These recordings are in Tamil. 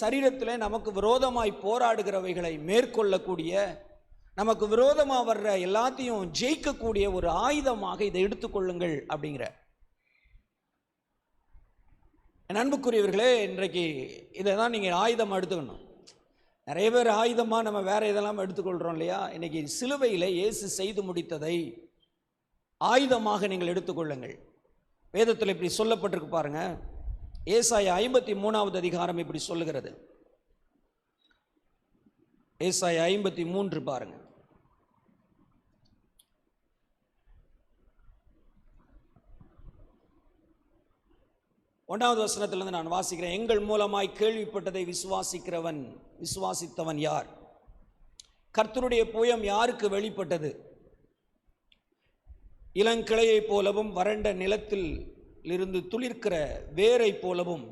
சரீரத்தில் நமக்கு விரோதமாய் போராடுகிறவைகளை மேற்கொள்ளக்கூடிய, நமக்கு விரோதமாக வர்ற எல்லாத்தையும் ஜெயிக்கக்கூடிய ஒரு ஆயுதமாக இதை எடுத்துக்கொள்ளுங்கள் அப்படிங்கிற. அன்புக்குரியவர்களே, இன்றைக்கு இதை தான் நீங்கள் ஆயுதமாக எடுத்துக்கணும். நிறைய பேர் ஆயுதமாக நம்ம வேற இதெல்லாம் எடுத்துக்கொள்கிறோம் இல்லையா? இன்னைக்கு சிலுவையில் இயேசு செய்து முடித்ததை ஆயுதமாக நீங்கள் எடுத்துக்கொள்ளுங்கள். வேதத்தில் இப்படி சொல்லப்பட்டிருக்கு பாருங்க. ஏசாயா 53வது அதிகாரம் இப்படி சொல்லுகிறது. ஏசாயா 53 பாருங்க. ஒன்றாவது வசனத்திலிருந்து நான் வாசிக்கிறேன். எங்கள் மூலமாய் கேள்விப்பட்டதை விசுவாசித்தவன் யார்? கர்த்தருடைய புயம் யாருக்கு வெளிப்பட்டது? இளங்கிளையை போலவும் வறண்ட நிலத்தில் இருந்து துளிர்க்கிற வேரை போலவும்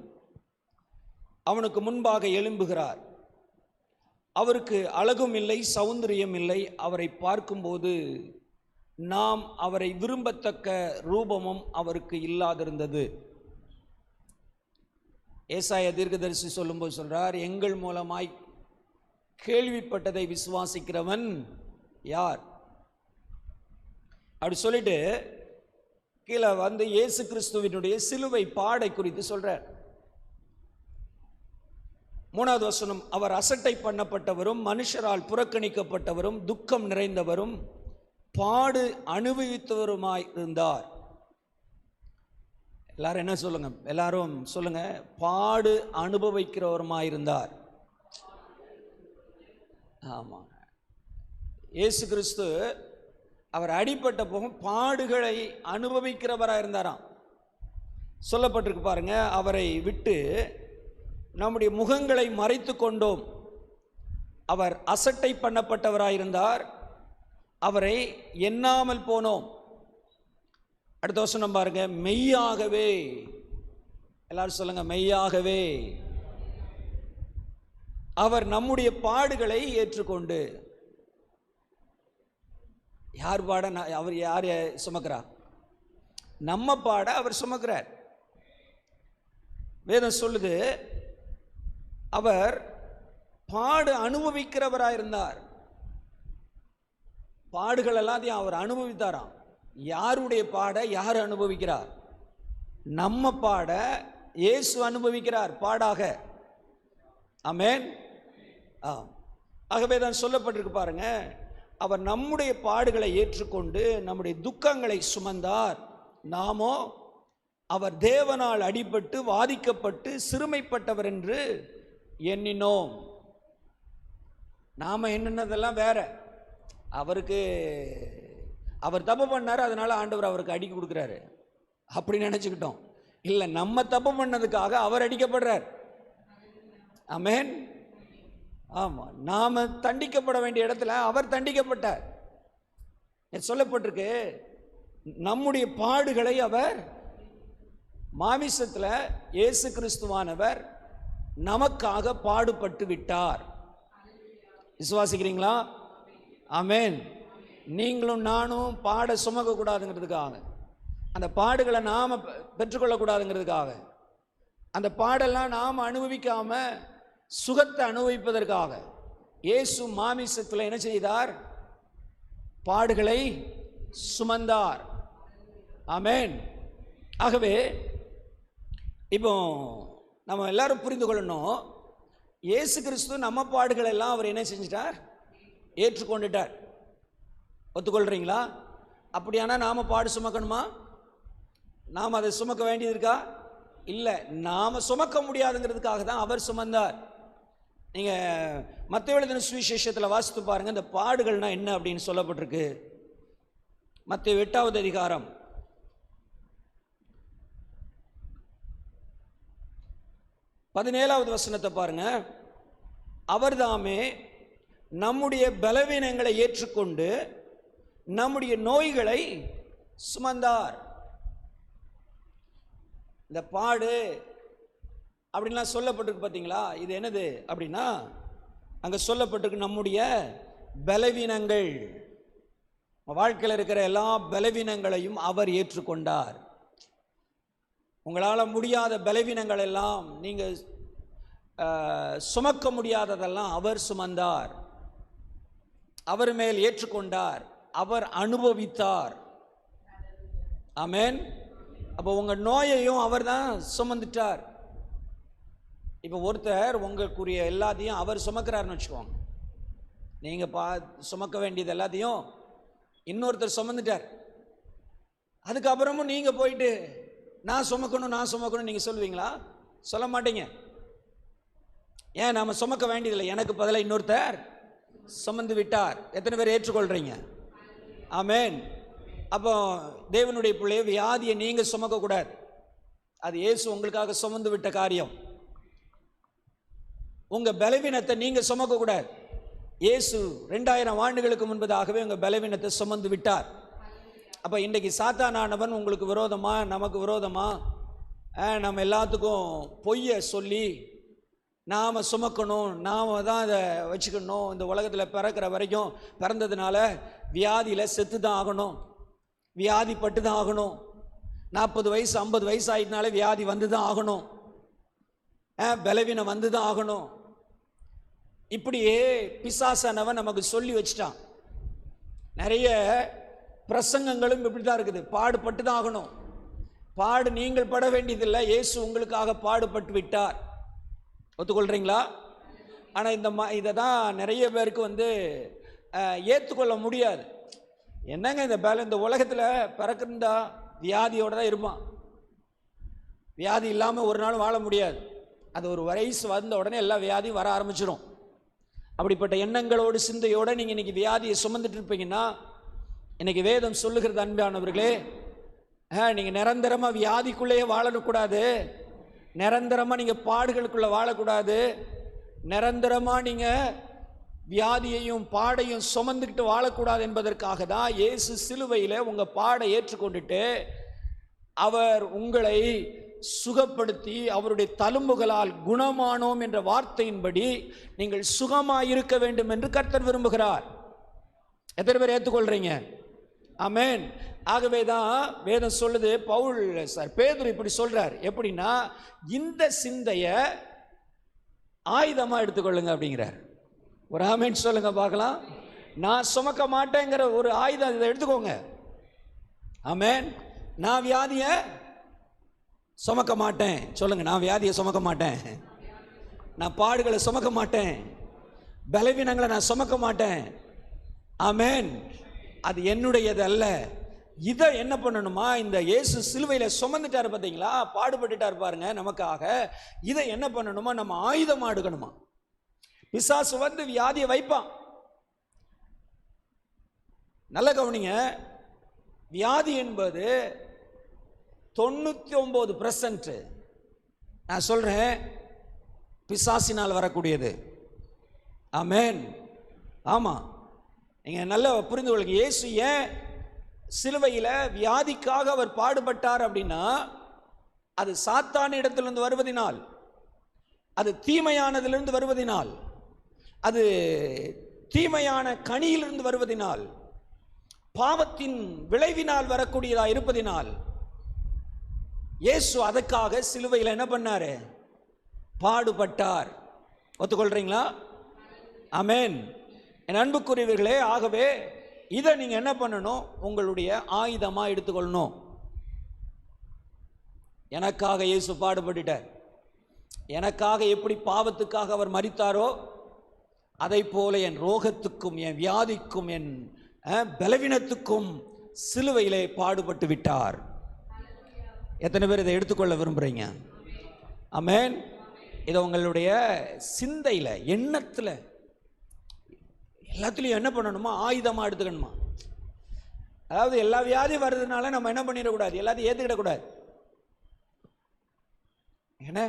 அவனுக்கு முன்பாக எழும்புகிறார். அவருக்கு அழகும் இல்லை, சௌந்தரியம் இல்லை. அவரை பார்க்கும்போது நாம் அவரை விரும்பத்தக்க ரூபமும் அவருக்கு இல்லாதிருந்தது. ஏசாயா தீர்க்கதரிசி சொல்லும்போது சொல்றார், எங்கள் மூலமாய் கேள்விப்பட்டதை விசுவாசிக்கிறவன் யார் அப்படி சொல்லிட்டு கீழே வந்து இயேசு கிறிஸ்துவினுடைய சிலுவை பாடை குறித்து சொல்றார். 3வது வசனம், அவர் அசட்டை பண்ணப்பட்டவரும் மனுஷரால் புறக்கணிக்கப்பட்டவரும் துக்கம் நிறைந்தவரும் பாடு அனுபவித்தவருமாய் இருந்தார். எல்லாரும் என்ன சொல்லுங்க? எல்லாரும் சொல்லுங்க. பாடு அனுபவிக்கிறவருமாய் இருந்தார். ஆமா, இயேசு கிறிஸ்து அவர் அடிபட்ட போகும் பாடுகளை அனுபவிக்கிறவராக இருந்தாராம். சொல்லப்பட்டிருக்கு பாருங்க. அவரை விட்டு நம்முடைய முகங்களை மறைத்து கொண்டோம். அவர் அசட்டை பண்ணப்பட்டவராயிருந்தார். அவரை எண்ணாமல் போனோம். அடுத்த வசனம் பாருங்க. மெய்யாகவே, எல்லாரும் சொல்லுங்க, மெய்யாகவே அவர் நம்முடைய பாடுகளை ஏற்றுக்கொண்டு. யார் பாட? அவர் யார் சுமக்கிறார்? நம்ம பாட அவர் சுமக்கிறார். வேதம் சொல்லுது அவர் பாடு அனுபவிக்கிறவராயிருந்தார். பாடுகள் எல்லாத்தையும் அவர் அனுபவித்தாராம். யாருடைய பாட யார் அனுபவிக்கிறார்? நம்ம பாட இயேசு அனுபவிக்கிறார் பாடாக. ஆமென். ஆகவே தான் சொல்லப்பட்டிருக்கு பாருங்க. அவர் நம்முடைய பாடுகளை ஏற்றுக்கொண்டு நம்முடைய துக்கங்களை சுமந்தார். நாமோ அவர் தேவனால் அடிபட்டு வாதிக்கப்பட்டு சிறுமைப்பட்டவர் என்று எண்ணினோம். நாம எண்ணினதெல்லாம் வேற. அவருக்கு அவர் தப்பு பண்ணாரு, அதனால ஆண்டவர் அவருக்கு அடிக்க கொடுக்குறாரு அப்படி நினைச்சுக்கிட்டோம். இல்லை, நம்ம தப்பு பண்ணதுக்காக அவர் அடிக்கப்படுறார். ஆமென். ஆமா, நாம தண்டிக்கப்பட வேண்டிய இடத்துல அவர் தண்டிக்கப்பட்டார். சொல்லப்பட்டிருக்கு, நம்முடைய பாடுகளை அவர் மாமிசத்தில் இயேசு கிறிஸ்துவானவர் நமக்காக பாடுபட்டு விட்டார். விசுவாசிக்கிறீங்களா? ஆமென். நீங்களும் நானும் பாட சுமக்க கூடாதுங்கிறதுக்காக, அந்த பாடுகளை நாம பெற்றுக்கொள்ளக்கூடாதுங்கிறதுக்காக, அந்த பாடெல்லாம் நாம் அனுபவிக்காம சுகத்தை அனுபவிப்பதற்காக இயேசு மாமிசத்தில் என்ன செய்தார்? பாடுகளை சுமந்தார். ஆமென். ஆகவே இப்போ நம்ம எல்லாரும் புரிந்து கொள்ளணும், இயேசு கிறிஸ்து நம்ம பாடுகள் எல்லாம் அவர் என்ன செஞ்சிட்டார்? ஏற்றுக்கொண்டுட்டார். ஒத்துக்கொள்றீங்களா? அப்படியானா நாம பாடு சுமக்கணுமா? நாம் அதை சுமக்க வேண்டியது இருக்கா? இல்லை, நாம சுமக்க முடியாதுங்கிறதுக்காக தான் அவர் சுமந்தார். நீங்க மத்தேயு எழுதின சுவிசேஷத்தில் வாசித்து பாருங்க, இந்த பாடுகள்னா என்ன அப்படின்னு சொல்லப்பட்டிருக்கு. மத்தேயு 8வது அதிகாரம் 17வது வசனத்தை பாருங்க. அவர்தாமே நம்முடைய பலவீனங்களை ஏற்றுக்கொண்டு நம்முடைய நோய்களை சுமந்தார். இந்த பாடு அப்படின்லாம் சொல்லப்பட்டிருக்கு பார்த்தீங்களா? இது என்னது அப்படின்னா, அங்கே சொல்லப்பட்டிருக்கு நம்முடைய பலவீனங்கள். வாழ்க்கையில் இருக்கிற எல்லா பலவீனங்களையும் அவர் ஏற்றுக்கொண்டார். உங்களால் முடியாத பலவீனங்கள் எல்லாம் நீங்கள் சுமக்க முடியாததெல்லாம் அவர் சுமந்தார், அவர் மேல் ஏற்றுக்கொண்டார், அவர் அனுபவித்தார். ஆமென். அப்போ உங்கள் நோயையும் அவர் தான் சுமந்துட்டார். இப்போ ஒருத்தர் உங்களுக்குரிய எல்லாத்தையும் அவர் சுமக்கிறாருன்னு வச்சுக்கோங்க. நீங்கள் சுமக்க வேண்டியது எல்லாத்தையும் இன்னொருத்தர் சுமந்துட்டார். அதுக்கப்புறமும் நீங்கள் போயிட்டு நான் சுமக்கணும் நீங்கள் சொல்லுவீங்களா? சொல்ல மாட்டீங்க. ஏன்? நாம் சுமக்க வேண்டியதில்லை, எனக்கு பதிலாக இன்னொருத்தர் சுமந்து விட்டார். எத்தனை பேர் ஏற்றுக்கொள்கிறீங்க? ஆமென். அப்போ தேவனுடைய பிள்ளைய வியாதியை நீங்கள் சுமக்கக்கூடாது, அது இயேசு உங்களுக்காக சுமந்து விட்ட காரியம். உங்கள் பலவீனத்தை நீங்கள் சுமக்கக்கூடாது, இயேசு 2000 ஆண்டுகளுக்கு முன்பதாகவே உங்கள் பலவீனத்தை சுமந்து விட்டார். அப்போ இன்றைக்கு சாத்தானானவன் உங்களுக்கு விரோதமாக, நமக்கு விரோதமாக நம்ம எல்லாத்துக்கும் பொய்யை சொல்லி நாம் சுமக்கணும், நாம் தான் அதை வச்சுக்கணும், இந்த உலகத்தில் பிறக்கிற வரைக்கும் பிறந்ததுனால வியாதியில் செத்து தான் ஆகணும், வியாதிப்பட்டு தான் ஆகணும், 40 வயசு 50 வயசு ஆகிட்டனால வியாதி வந்து தான் ஆகணும், பலவீனம் வந்து தான் ஆகணும். இப்படியே பிசாசானவன் நமக்கு சொல்லி வச்சிட்டான். நிறைய பிரசங்கங்களும் இப்படி தான் இருக்குது, பாடுபட்டு தான் ஆகணும். பாடு நீங்கள் பட வேண்டியதில்லை, இயேசு உங்களுக்காக பாடுபட்டு விட்டார். ஒத்துக்கொள்கிறீங்களா? ஆனால் இதை தான் நிறைய பேருக்கு ஏற்றுக்கொள்ள முடியாது. என்னங்க இந்த உலகத்தில் பிறக்கிறதா வியாதியோடு தான் இருப்பான், வியாதி இல்லாமல் ஒரு நாள் வாழ முடியாது. அது ஒரு வயசு வந்த உடனே எல்லா வியாதியும் வர ஆரம்பிச்சிடும். அப்படிப்பட்ட எண்ணங்களோடு சிந்தையோடு நீங்கள் இன்றைக்கி வியாதியை சுமந்துட்டு இருப்பீங்கன்னா, இன்றைக்கி வேதம் சொல்லுகிறது அன்பானவர்களே, நீங்கள் நிரந்தரமாக வியாதிக்குள்ளேயே வாழக்கூடாது, நிரந்தரமாக நீங்கள் பாடுகளுக்குள்ளே வாழக்கூடாது, நிரந்தரமாக நீங்கள் வியாதியையும் பாடையும் சுமந்துக்கிட்டு வாழக்கூடாது என்பதற்காக தான் இயேசு சிலுவையில் உங்கள் பாடை ஏற்றுக்கொண்டுட்டு அவர் உங்களை சுகப்படுத்தி அவருடைய தழும்புகளால் குணமானோம் என்ற வார்த்தையின்படி நீங்கள் சுகமாயிருக்க வேண்டும் என்று கர்த்தர் விரும்புகிறார். எத்தனை பேர் ஏற்றுக்கொள்றீங்க? ஆமென். ஆகவே தான் வேதம் சொல்லுது, பேதுரு இப்படி சொல்றார். எப்படின்னா, இந்த சிந்தையை ஆயுதமாக எடுத்துக்கொள்ளுங்க அப்படிங்கிறார். ஒரு ஆமென் சொல்லுங்க பார்க்கலாம். நான் சுமக்க மாட்டேங்கிற ஒரு ஆயுதம் இதை எடுத்துக்கோங்க. ஆமென். நான் வியாதியை சுமக்க மாட்டேன் சொல்லுங்க. நான் வியாதியை சுமக்க மாட்டேன், நான் பாடுகளை சுமக்க மாட்டேன், பலவீனங்களை நான் சுமக்க மாட்டேன். ஆமென். அது என்னுடையது அல்ல. இதை என்ன பண்ணணுமா? இந்த இயேசு சிலுவையில் சுமந்துட்டார் பார்த்தீங்களா, பாடுபட்டுட்டார் பாருங்க நமக்காக. இதை என்ன பண்ணணுமா? நம்ம ஆயுதமாக எடுக்கணுமா? பிசாசு வியாதியை வைப்பான். நல்ல கவனிங்க, வியாதி என்பது 99% நான் சொல்றேன் பிசாசினால் வரக்கூடியது. ஆமென். ஆமா, நீங்க நல்லா புரிந்து கொள்ளுங்க. இயேசு ஏன் சிலுவையில் வியாதிக்காக அவர் பாடுபட்டார் அப்படின்னா, அது சாத்தான இடத்திலிருந்து வருவதினால், அது தீமையானதிலிருந்து வருவதினால், அது தீமையான கனியிலிருந்து வருவதினால், பாவத்தின் விளைவினால் வரக்கூடியதாக இருப்பதினால் இயேசு அதற்காக சிலுவையில் என்ன பண்ணாரு? பாடுபட்டார். ஒத்துக்கொள்றீங்களா? ஆமென். என் அன்புக்குரியவர்களே, ஆகவே இதை நீங்க என்ன பண்ணணும்? உங்களுடைய ஆயுதமா எடுத்துக்கொள்ளணும். எனக்காக இயேசு பாடுபட்டுட்டார். எனக்காக எப்படி பாவத்துக்காக அவர் மரித்தாரோ, அதை போல என் ரோகத்துக்கும் என் வியாதிக்கும் என் பலவீனத்துக்கும் சிலுவையிலே பாடுபட்டு விட்டார். எத்தனை பேர் இதை எடுத்துக்கொள்ள விரும்புறீங்க? ஆமென். இதை உங்களுடைய சிந்தையில், எண்ணத்தில், எல்லாத்துலேயும் என்ன பண்ணணுமா? ஆயுதமாக எடுத்துக்கணுமா? அதாவது எல்லா வியாதியும் வருதுனால நம்ம என்ன பண்ணிடக்கூடாது? எல்லாத்தையும் ஏற்றுக்கிடக்கூடாது. ஏன்னா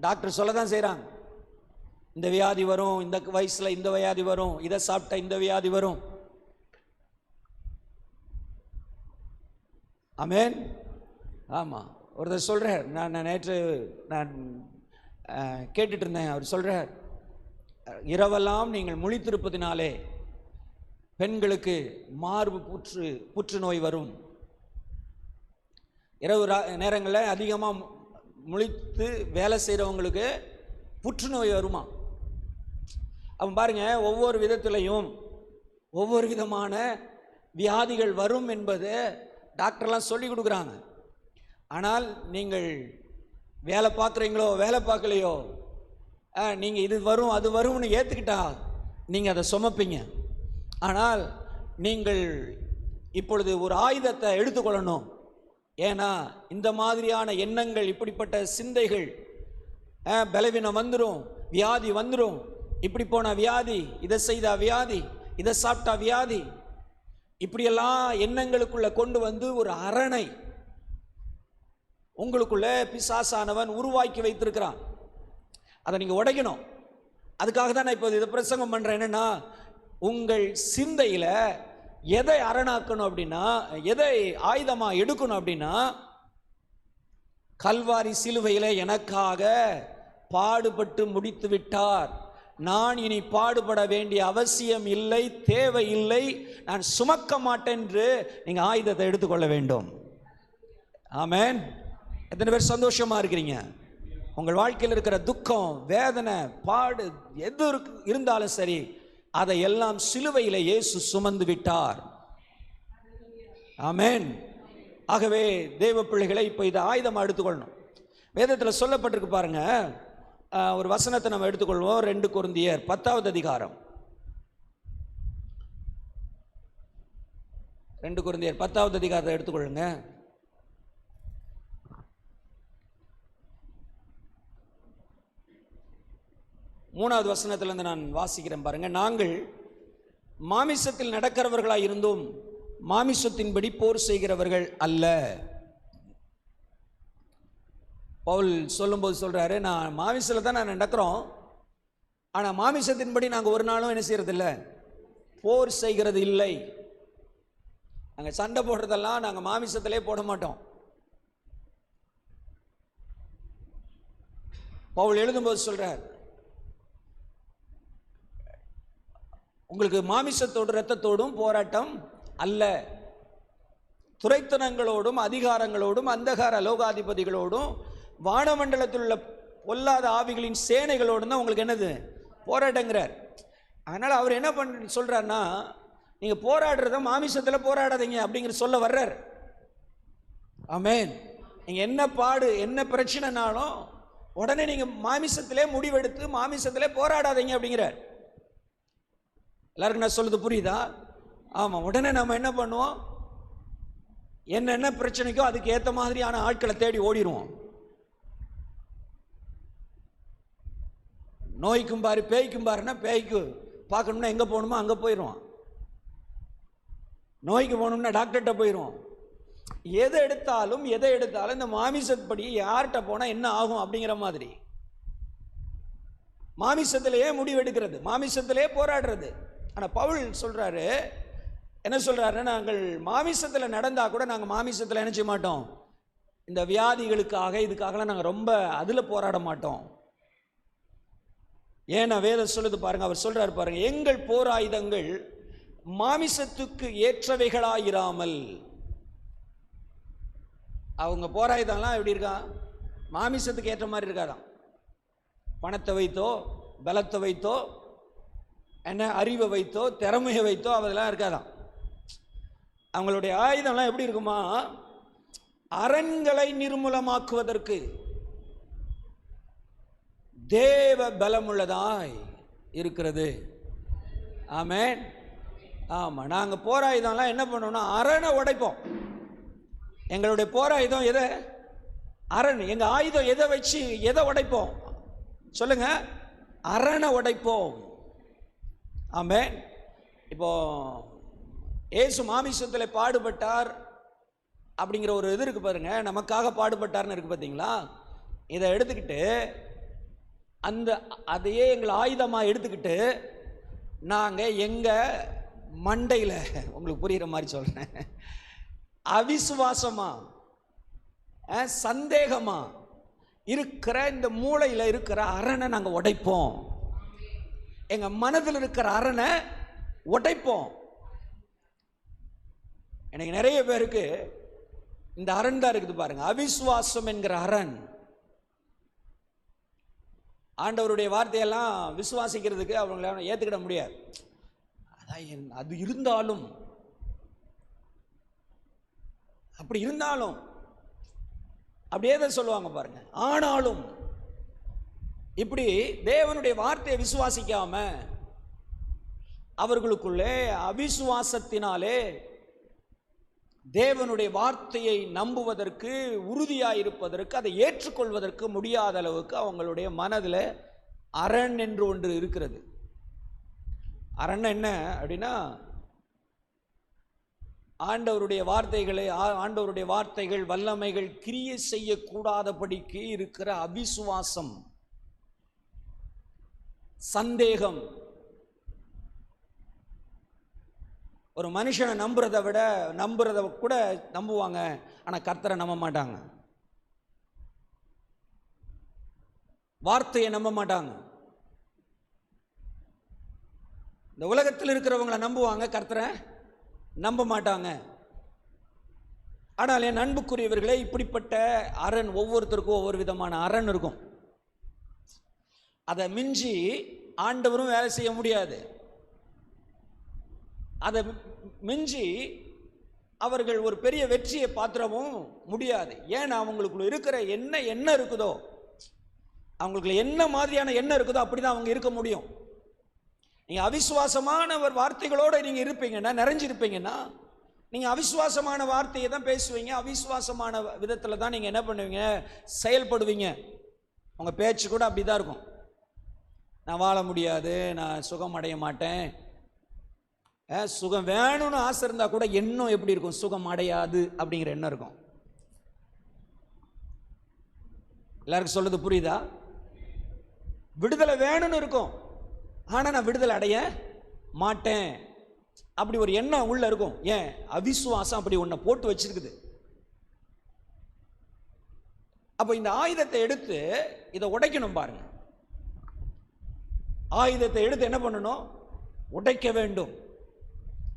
டாக்டர் சொல்ல தான் செய்கிறாங்க, இந்த வியாதி வரும், இந்த வயசில் இந்த வியாதி வரும், இதை சாப்பிட்டா இந்த வியாதி வரும். ஆமென். ஆமாம். ஒருத்தர் சொல்கிறார், நேற்று நான் கேட்டுட்டு இருந்தேன். அவர் சொல்கிறார், இரவெல்லாம் நீங்கள் முழித்திருப்பதினாலே பெண்களுக்கு மார்பு புற்றுநோய் வரும். இரவு நேரங்களில் அதிகமாக முழித்து வேலை செய்கிறவங்களுக்கு புற்றுநோய் வருமா. அவன் பாருங்க, ஒவ்வொரு விதத்திலையும் ஒவ்வொரு விதமான வியாதிகள் வரும் என்பது டாக்டர்லாம் சொல்லி கொடுக்குறாங்க. ஆனால் நீங்கள் வேலை பார்க்குறீங்களோ வேலை பார்க்கலையோ, நீங்கள் இது வரும் அது வரும்னு ஏற்றுக்கிட்டா நீங்கள் அதை சுமப்பீங்க. ஆனால் நீங்கள் இப்பொழுது ஒரு ஆயுதத்தை எடுத்துக்கொள்ளணும். ஏன்னா இந்த மாதிரியான எண்ணங்கள், இப்படிப்பட்ட சிந்தைகள், பலவீனம் வந்துடும், வியாதி வந்துடும், இப்படி போன வியாதி, இதை செய்தா வியாதி, இதை சாப்பிட்டா வியாதி, இப்படியெல்லாம் எண்ணங்களுக்குள்ள கொண்டு வந்து ஒரு அரணை உங்களுக்குள்ள பிசாசானவன் உருவாக்கி வைத்திருக்கிறான். அதை நீங்கள் உடைக்கணும். அதுக்காக தான் நான் இப்போ இதை பிரசங்கம் பண்ணுறேன். என்னன்னா, உங்கள் சிந்தையில் எதை அரணாக்கணும் அப்படின்னா, எதை ஆயுதமாக எடுக்கணும் அப்படின்னா, கல்வாரி சிலுவையில் எனக்காக பாடுபட்டு முடித்து விட்டார், நான் இனி பாடுபட வேண்டிய அவசியம் இல்லை, தேவை இல்லை, நான் சுமக்க மாட்டேன் என்று நீங்கள் ஆயுதத்தை எடுத்துக்கொள்ள வேண்டும். ஆமென். எத்தனை பேர் சந்தோஷமா இருக்கிறீங்க? உங்கள் வாழ்க்கையில் இருக்கிற துக்கம், வேதனை, பாடு எது இருந்தாலும் சரி, அதை எல்லாம் சிலுவையில் இயேசு சுமந்து விட்டார். ஆமென். ஆகவே தேவ பிள்ளைகளை இப்போ இதை ஆயுதமாக எடுத்துக்கொள்ளணும். வேதத்தில் சொல்லப்பட்டிருக்கு பாருங்க, ஒரு வசனத்தை நம்ம எடுத்துக்கொள்வோம். 2 கொரிந்தியர் 10வது அதிகாரம். 2 கொரிந்தியர் 10வது அதிகாரத்தை எடுத்துக்கொள்ளுங்க. 3வது வசனத்திலிருந்து நான் வாசிக்கிறேன் பாருங்க. நாங்கள் மாமிசத்தில் நடக்கிறவர்களாக இருந்தும் மாமிசத்தின்படி போர் செய்கிறவர்கள் அல்ல. பவுல் சொல்லும்போது சொல்றாரு, நான் மாமிசத்தில் தான் நான் நடக்கிறோம், ஆனால் மாமிசத்தின்படி நாங்கள் ஒரு நாளும் என்ன செய்யறதில்லை, போர் செய்கிறது இல்லை. நாங்கள் சண்டை போடுறதெல்லாம் நாங்கள் மாமிசத்திலே போட மாட்டோம். பவுல் எழுதும்போது சொல்றார், உங்களுக்கு மாமிசத்தோடு இரத்தத்தோடும் போராட்டம் அல்ல, துரைத்தனங்களோடும் அதிகாரங்களோடும் அந்தகார லோகாதிபதிகளோடும் வானமண்டலத்தில் உள்ள பொல்லாத ஆவிகளின் சேனைகளோடும் தான் உங்களுக்கு என்னது போராட்டங்கிறார். அதனால் அவர் என்ன சொல்றாருன்னா, நீங்கள் போராடுறத மாமிசத்தில் போராடாதீங்க அப்படிங்கிற சொல்ல வர்றார். ஆமென். நீங்கள் என்ன பாடு என்ன பிரச்சனைனாலும் உடனே நீங்கள் மாமிசத்திலே முடிவெடுத்து மாமிசத்திலே போராடாதீங்க அப்படிங்கிறார். எல்லாருக்கும் நான் சொல்லுது புரியுதா? ஆமாம். உடனே நம்ம என்ன பண்ணுவோம், என்ன பிரச்சனைக்கோ அதுக்கு ஏற்ற மாதிரியான ஆட்களை தேடி ஓடிடுவோம். நோய்க்கும் பாரு பேய்க்கும் பாருன்னா, பேய்க்கு பார்க்கணும்னா எங்கே போகணுமோ அங்கே போயிடுவோம். நோய்க்கு போகணும்னா டாக்டர்கிட்ட போயிடுவோம். எதை எடுத்தாலும் இந்த மாமிசப்படி யார்கிட்ட போனால் என்ன ஆகும் அப்படிங்கிற மாதிரி மாமிசத்திலேயே முடிவெடுக்கிறது, மாமிசத்திலே போராடுறது. ஆனால் பவுல் சொல்றாரு, என்ன சொல்றாரு, நாங்கள் மாமிசத்தில் நடந்தா கூட நாங்கள் மாமிசத்தில் என்ன செய்ய மாட்டோம், இந்த வியாதிகளுக்காக இதுக்காகலாம் நாங்கள் ரொம்ப அதில் போராட மாட்டோம். ஏன்னா வேதம் சொல்லுது பாருங்க, அவர் சொல்றாரு பாருங்க, எங்கள் போர் ஆயுதங்கள் மாமிசத்துக்கு ஏற்றவைகளாயிராமல். அவங்க போராயுதம்லாம் எப்படி இருக்கா, மாமிசத்துக்கு ஏற்ற மாதிரி இருக்காதான். பணத்தை வைத்தோ பலத்தை வைத்தோ என்ன அறிவை வைத்தோ திறமையை வைத்தோ அதெல்லாம் இருக்காதான். அவங்களுடைய ஆயுதம்லாம் எப்படி இருக்குமா, அரண்களை நிர்மூலமாக்குவதற்கு தேவ பலமுள்ளதாய் இருக்கிறது. ஆமென். ஆமாம். நாங்கள் போராயுதம்லாம் என்ன பண்ணோம்னா அரணை உடைப்போம். எங்களுடைய போராயுதம் எதை, அரண். எங்கள் ஆயுதம் எதை வச்சு எதை உடைப்போம் சொல்லுங்க, அரணை உடைப்போம். ஆமென். இப்போ இயேசு மாமிசத்தில் பாடுபட்டார் அப்படிங்கிற ஒரு இது இருக்கு பாருங்க, நமக்காக பாடுபட்டார்னு இருக்கு பார்த்தீங்களா. இதை எடுத்துக்கிட்டு அதையே எங்களை ஆயுதமாக எடுத்துக்கிட்டு நாங்கள் எங்கள் மண்டையில், உங்களுக்கு புரிகிற மாதிரி சொல்கிறேன், அவிசுவாசமா சந்தேகமா இருக்கிற இந்த மூளையில் இருக்கிற அரணை நாங்கள் உடைப்போம். எங்கள் மனதில் இருக்கிற அரணை உடைப்போம். எனக்கு நிறைய பேருக்கு இந்த அரண் தான் இருக்குது பாருங்க, அவிசுவாசம் என்கிற அரண். ஆண்டவருடைய வார்த்தையெல்லாம் விசுவாசிக்கிறதுக்கு அவங்களால ஏற்றுக்கிட முடியாது. அதான் அது இருந்தாலும், அப்படி இருந்தாலும் அப்படியே தான் சொல்லுவாங்க பாருங்க. ஆனாலும் இப்படி தேவனுடைய வார்த்தையை விசுவாசிக்காம அவர்களுக்குள்ளே அவிசுவாசத்தினாலே தேவனுடைய வார்த்தையை நம்புவதற்கு, உறுதியாயிருப்பதற்கு, அதை ஏற்றுக்கொள்வதற்கு முடியாத அளவுக்கு அவங்களுடைய மனதில் அரண் என்று ஒன்று இருக்கிறது. அரண் என்ன அப்படின்னா, ஆண்டவருடைய வார்த்தைகள் வல்லமைகள் கிரியை செய்யக்கூடாதபடிக்கு இருக்கிற அவிசுவாசம், சந்தேகம். ஒரு மனுஷனை நம்புறத கூட நம்புவாங்க, ஆனால் கர்த்தரை நம்ப மாட்டாங்க, வார்த்தையை நம்ப மாட்டாங்க. இந்த உலகத்தில் இருக்கிறவங்களை நம்புவாங்க, கர்த்தரை நம்ப மாட்டாங்க. ஆனால் என் அன்புக்குரியவர்களே, இப்படிப்பட்ட அரண் ஒவ்வொருத்தருக்கும் ஒவ்வொரு விதமான அரண் இருக்கும். அதை மிஞ்சி ஆண்டவரும் வேலை செய்ய முடியாது. அதை மிஞ்சி அவர்கள் ஒரு பெரிய வெற்றியை பாத்திரவும் முடியாது. ஏன்னா அவங்களுக்குள்ள இருக்கிற என்ன இருக்குதோ, அவங்களுக்கு என்ன மாதிரியான எண்ணம் இருக்குதோ அப்படிதான் அவங்க இருக்க முடியும். நீங்க அவிசுவாசமான ஒரு வார்த்தைகளோடு நீங்க இருப்பீங்கன்னா, நிறைஞ்சிருப்பீங்கன்னா, நீங்க அவிசுவாசமான வார்த்தையை தான் பேசுவீங்க, அவிசுவாசமான விதத்தில் தான் நீங்க என்ன பண்ணுவீங்க, செயல்படுவீங்க. உங்க பேச்சு கூட அப்படிதான் இருக்கும். நான் வாழ முடியாது, நான் சுகம் அடைய மாட்டேன். சுகம் வேணும்னு ஆசை இருந்தா கூட எண்ணம் எப்படி இருக்கும், சுகம் அடையாது அப்படிங்கிற எண்ணம் இருக்கும். எல்லாருக்கும் சொல்றது புரியுதா? விடுதலை வேணும்னு இருக்கும், ஆனா நான் விடுதலை அடைய மாட்டேன் அப்படி ஒரு எண்ணம் உள்ள இருக்கும். ஏன்? அவிசுவாசம் அப்படி ஒன்ன போட்டு வச்சிருக்குது. அப்ப இந்த ஆயுதத்தை எடுத்து இதை உடைக்கணும் பாருங்க. ஆயுதத்தை எடுத்து என்ன பண்ணணும்? உடைக்க வேண்டும்.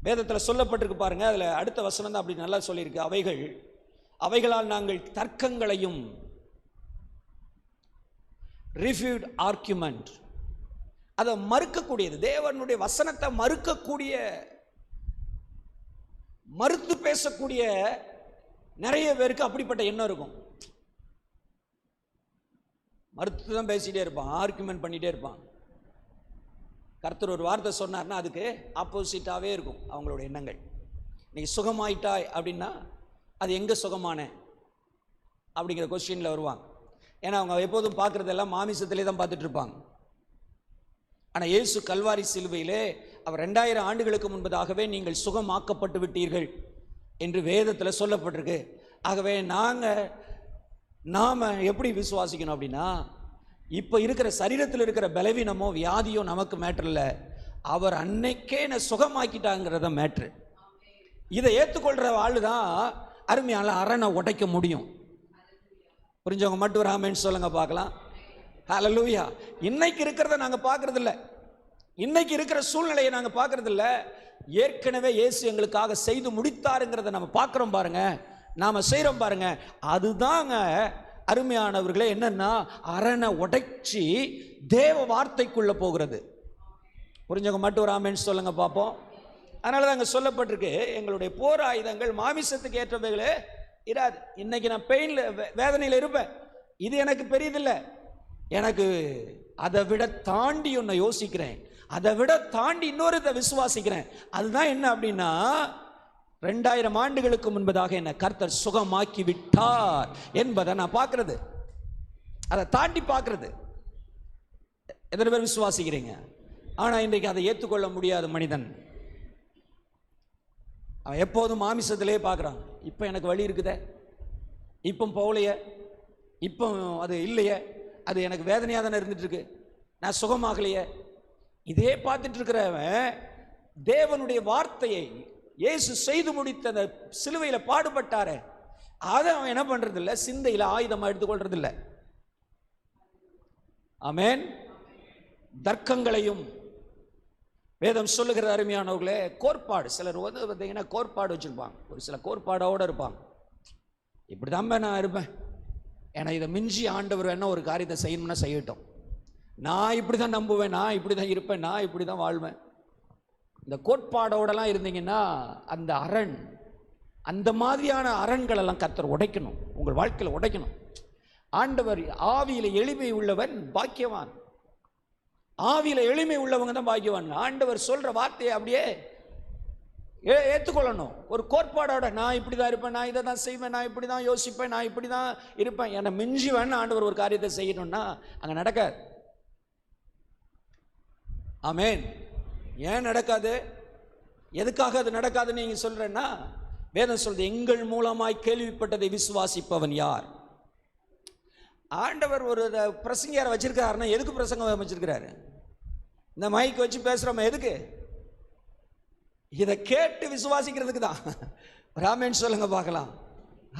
வேதத்தில் சொல்லப்பட்டிருக்கு பாருங்க. அதுல அடுத்த வசனம் தான் அப்படி நல்லா சொல்லியிருக்கு. அவைகளால் நாங்கள் தர்க்கங்களையும், ரிஃப்யூட் ஆர்குமெண்ட், அதை மறுக்கக்கூடியது, தேவனுடைய வசனத்தை மறுக்கக்கூடிய, மறுத்து பேசக்கூடிய நிறைய பேருக்கு அப்படிப்பட்ட எண்ணம் இருக்கும். மறுத்து தான் பேசிட்டே இருப்பான், ஆர்குமெண்ட் பண்ணிட்டே இருப்பான். கர்த்தர் ஒரு வார்த்தை சொன்னார்னா அதுக்கு ஆப்போசிட்டாவே இருக்கும் அவங்களோட எண்ணங்கள். நீ சுகமாயிட்டாய் அப்படின்னா அது எங்க சுகமான அப்படிங்கிற கொஸ்டின்ல வருவாங்க. ஏன்னா அவங்க எப்போதும் பார்க்கறதெல்லாம் மாமிசத்திலே தான் பார்த்துட்டு இருப்பாங்க. ஆனால் இயேசு கல்வாரி சிலுவையிலே அவர் 2000 ஆண்டுகளுக்கு முன்பதாகவே நீங்கள் சுகமாக்கப்பட்டு விட்டீர்கள் என்று வேதத்தில் சொல்லப்பட்டிருக்கு. ஆகவே நாம எப்படி விசுவாசிக்கணும் அப்படின்னா, இப்போ இருக்கிற சரீரத்தில் இருக்கிற பலவீனமோ வியாதியோ நமக்கு மேட்டர் இல்லை, அவர் அன்னைக்கே என்ன சுகமாக்கிட்டாங்கிறத மேட்ரு. இதை ஏற்றுக்கொள்கிற ஆளு தான் அருமையால அரணை உடைக்க முடியும். புரிஞ்சவங்க மட்டும் ராமேன்னு சொல்லுங்க பார்க்கலாம். ஹல்லேலூயா. இன்னைக்கு இருக்கிறத நாங்கள் பார்க்கறது இல்லை, இன்னைக்கு இருக்கிற சூழ்நிலையை நாங்கள் பார்க்கறது இல்லை. ஏற்கனவே இயேசு எங்களுக்காக செய்து முடித்தாருங்கிறத நம்ம பார்க்குறோம் பாருங்க, நாம செய்கிறோம் பாருங்க. அதுதாங்க அருமையானவர்களே என்னன்னா அரணை உடைச்சி தேவ வார்த்தைக்குள்ள போகிறது. புரிஞ்சவங்க மட்டும் ராமேன்னு சொல்லுங்க பார்ப்போம். அதனால தான் அங்கே சொல்லப்பட்டிருக்கு, எங்களுடைய போர் ஆயுதங்கள் மாமிசத்துக்கு ஏற்றவைகளே இராது. இன்னைக்கு நான் பெயின்ல வேதனையில் இருப்பேன், இது எனக்கு பெரியதில்லை, எனக்கு அதை விட தாண்டி ஒன்றை யோசிக்கிறேன், அதை விட தாண்டி இன்னொருத்தை விசுவாசிக்கிறேன். அதுதான் என்ன அப்படின்னா, 2000 ஆண்டுகளுக்கு முன்பதாக என்ன கர்த்தர் சுகமாக்கி விட்டார் என்பதை நான் பார்க்கறது, அதை தாண்டி பார்க்கறது. எத்தனை பேர் விசுவாசிக்கிறீங்க? ஆனால் இன்றைக்கு அதை ஏற்றுக்கொள்ள முடியாத மனிதன் அவன் எப்போதும் மாமிசத்திலே பார்க்குறான். இப்போ எனக்கு வலி இருக்குதே, இப்போ போகலையே, இப்போ அது இல்லையே, அது எனக்கு வேதனையாக தானே இருந்துட்டு இருக்கு, நான் சுகமாகலையே. இதே பார்த்துட்டு இருக்கிறவன் தேவனுடைய வார்த்தையை, இயேசு செய்து முடித்த அந்த சிலுவையில் பாடுபட்டாரே, அதை அவன் என்ன பண்றது இல்லை, சிந்தையில் ஆயுதமாக எடுத்துக்கொள்றது இல்லை. ஆமென். தர்க்கங்களையும் வேதம் சொல்லுகிற அருமையானவர்களே, கோட்பாடு, சிலர் வந்து பார்த்தீங்கன்னா கோட்பாடு வச்சுருப்பாங்க, ஒரு சில கோட்பாடோடு இருப்பாங்க. இப்படி தான் நான் இருப்பேன், ஏன்னா இதை மிஞ்சி ஆண்டவர் என்ன ஒரு காரியத்தை செய்யணும்னா செய்யட்டும், நான் இப்படி தான் நம்புவேன், நான் இப்படி தான் இருப்பேன், நான் இப்படி தான் வாழ்வேன். இந்த கோட்பாடோடலாம் இருந்தீங்கன்னா அந்த அரண், அந்த மாதிரியான அரண்களெல்லாம் கர்த்தர் உடைக்கணும், உங்கள் வாழ்க்கையில் உடைக்கணும். ஆண்டவர் ஆவியில எளிமை உள்ளவன் பாக்கியவான். ஆவியில எளிமை உள்ளவங்க தான் பாக்கியவான். ஆண்டவர் சொல்ற வார்த்தையை அப்படியே ஏற்றுக்கொள்ளணும். ஒரு கோட்பாடோட நான் இப்படி தான் இருப்பேன், நான் இதை தான் செய்வேன், நான் இப்படி தான் யோசிப்பேன், நான் இப்படி தான் இருப்பேன், என்னை மிஞ்சி வேணும் ஆண்டவர் ஒரு காரியத்தை செய்யணும்னா அங்கே நடக்காது. ஆமென். ஏன் நடக்காது? எதுக்காக அது நடக்காதுன்னு நீங்கள் சொல்கிறேன்னா, வேதம் சொல்றது எங்கள் மூலமாய் கேள்விப்பட்டதை விசுவாசிப்பவன் யார்? ஆண்டவர் ஒரு பிரசங்கியாரை வச்சிருக்காருன்னா எதுக்கு பிரசங்கம் வச்சிருக்கிறாரு? இந்த மைக் வச்சு பேசுகிறோம் எதுக்கு? இதை கேட்டு விசுவாசிக்கிறதுக்கு தான். ராமேன் சொல்லுங்க பார்க்கலாம்.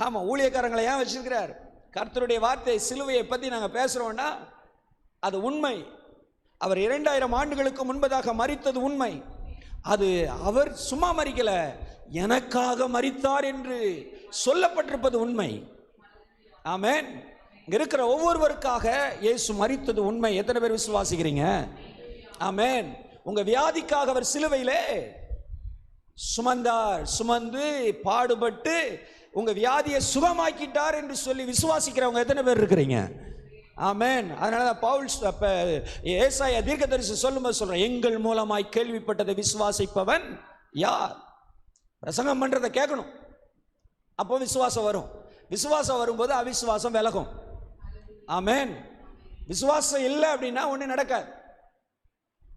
ஆமாம், ஊழியக்காரங்களை ஏன் வச்சிருக்கிறார்? கர்த்தருடைய வார்த்தை சிலுவையை பற்றி நாங்கள் பேசுகிறோன்னா அது உண்மை. அவர் 2000 ஆண்டுகளுக்கு முன்பதாக மரித்தது உண்மை. அது அவர் சும்மா மரிக்கல, எனக்காக மரித்தார் என்று சொல்லப்பட்டிருப்பது உண்மை. ஆமென். இங்க இருக்கிற ஒவ்வொருவருக்காக இயேசு மரித்தது உண்மை. எத்தனை பேர் விசுவாசிக்கிறீங்க? ஆமென். உங்க வியாதிக்காக அவர் சிலுவையிலே சுமந்தார், சுமந்து பாடுபட்டு உங்க வியாதியை சுகமாக்கிட்டார் என்று சொல்லி விசுவாசிக்கிறவங்க எத்தனை பேர் இருக்கிறீங்க? ஆமென். அதனால பவுல் ஏசாயா தீர்க்கதரிசி சொல்லும்போது சொல்றேன், எங்கள் மூலமாய் கேள்விப்பட்டதை விசுவாசிப்பவன் யார்? பிரசங்கம் பண்றதை கேட்கணும், அப்போ விசுவாசம் வரும். விசுவாசம் வரும்போது அவிசுவாசம் விலகும். ஆமென். விசுவாசம் இல்லை அப்படின்னா ஒன்றும் நடக்காது.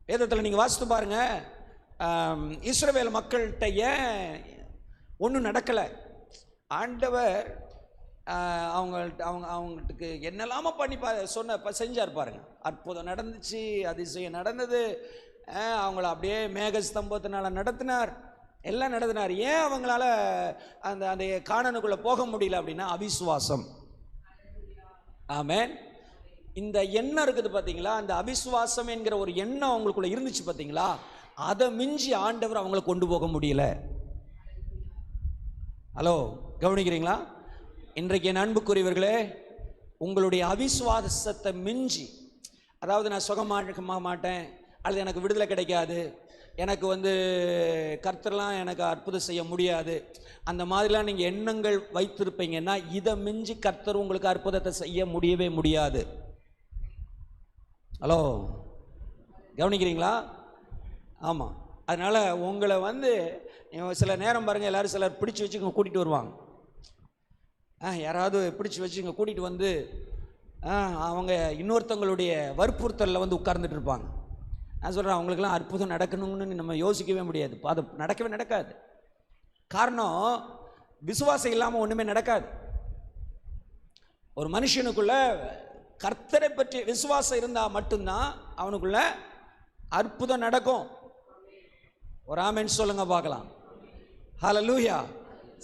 வேதத்தில் நீங்கள் வாசித்து பாருங்க, இஸ்ரவேல் மக்கள்கிட்ட ஏன் ஒன்றும் நடக்கலை? ஆண்டவர் அவங்களுக்கு என்னெல்லாமோ பண்ணி செஞ்சார் பாருங்க. அற்புதம் நடந்துச்சு, அதிசயம் நடந்தது, அவங்கள அப்படியே மேகஸ்தம்பத்தினால நடத்தினார், எல்லாம் நடத்தினார். ஏன் அவங்களால அந்த அந்த கானானுக்குள்ளே போக முடியல அப்படின்னா அவிசுவாசம். ஆமென். இந்த எண்ணம் இருக்குது பார்த்தீங்களா, அந்த அவிசுவாசம் என்கிற ஒரு எண்ணம் அவங்களுக்குள்ள இருந்துச்சு பார்த்தீங்களா, அதை மிஞ்சி ஆண்டவர் அவங்களை கொண்டு போக முடியல. ஹலோ, கவனிக்கிறீங்களா? இன்றைக்கு என் அன்புக்குரியவர்களே, உங்களுடைய அவிசுவாசத்தை மிஞ்சி, அதாவது நான் சுகமாக மாட்டேன், அல்லது எனக்கு விடுதலை கிடைக்காது, எனக்கு கர்த்தர்லாம் எனக்கு அற்புதம் செய்ய முடியாது, அந்த மாதிரிலாம் நீங்கள் எண்ணங்கள் வைத்திருப்பீங்கன்னா இதை மிஞ்சி கர்த்தர் உங்களுக்கு அற்புதத்தை செய்ய முடியவே முடியாது. ஹலோ, கவனிக்கிறீங்களா? ஆமாம். அதனால் உங்களை சில நேரம் பாருங்கள், எல்லோரும் சிலர் பிடிச்சி வச்சு இங்கே கூட்டிகிட்டு வருவாங்க. யாராவது பிடிச்சி வச்சு இங்கே கூட்டிகிட்டு அவங்க இன்னொருத்தவங்களுடைய வற்புறுத்தலில் உட்கார்ந்துட்டு இருப்பாங்க. நான் சொல்கிறேன், அவங்களுக்கெல்லாம் அற்புதம் நடக்கணும்னு நம்ம யோசிக்கவே முடியாது. அது நடக்கவே நடக்காது. காரணம், விசுவாசம் இல்லாமல் ஒன்றுமே நடக்காது. ஒரு மனுஷனுக்குள்ள கர்த்தரை பற்றி விசுவாசம் இருந்தால் மட்டும்தான் அவனுக்குள்ள அற்புதம் நடக்கும். ஒரு ஆமென் சொல்லுங்க பார்க்கலாம். ஹல்லேலூயா.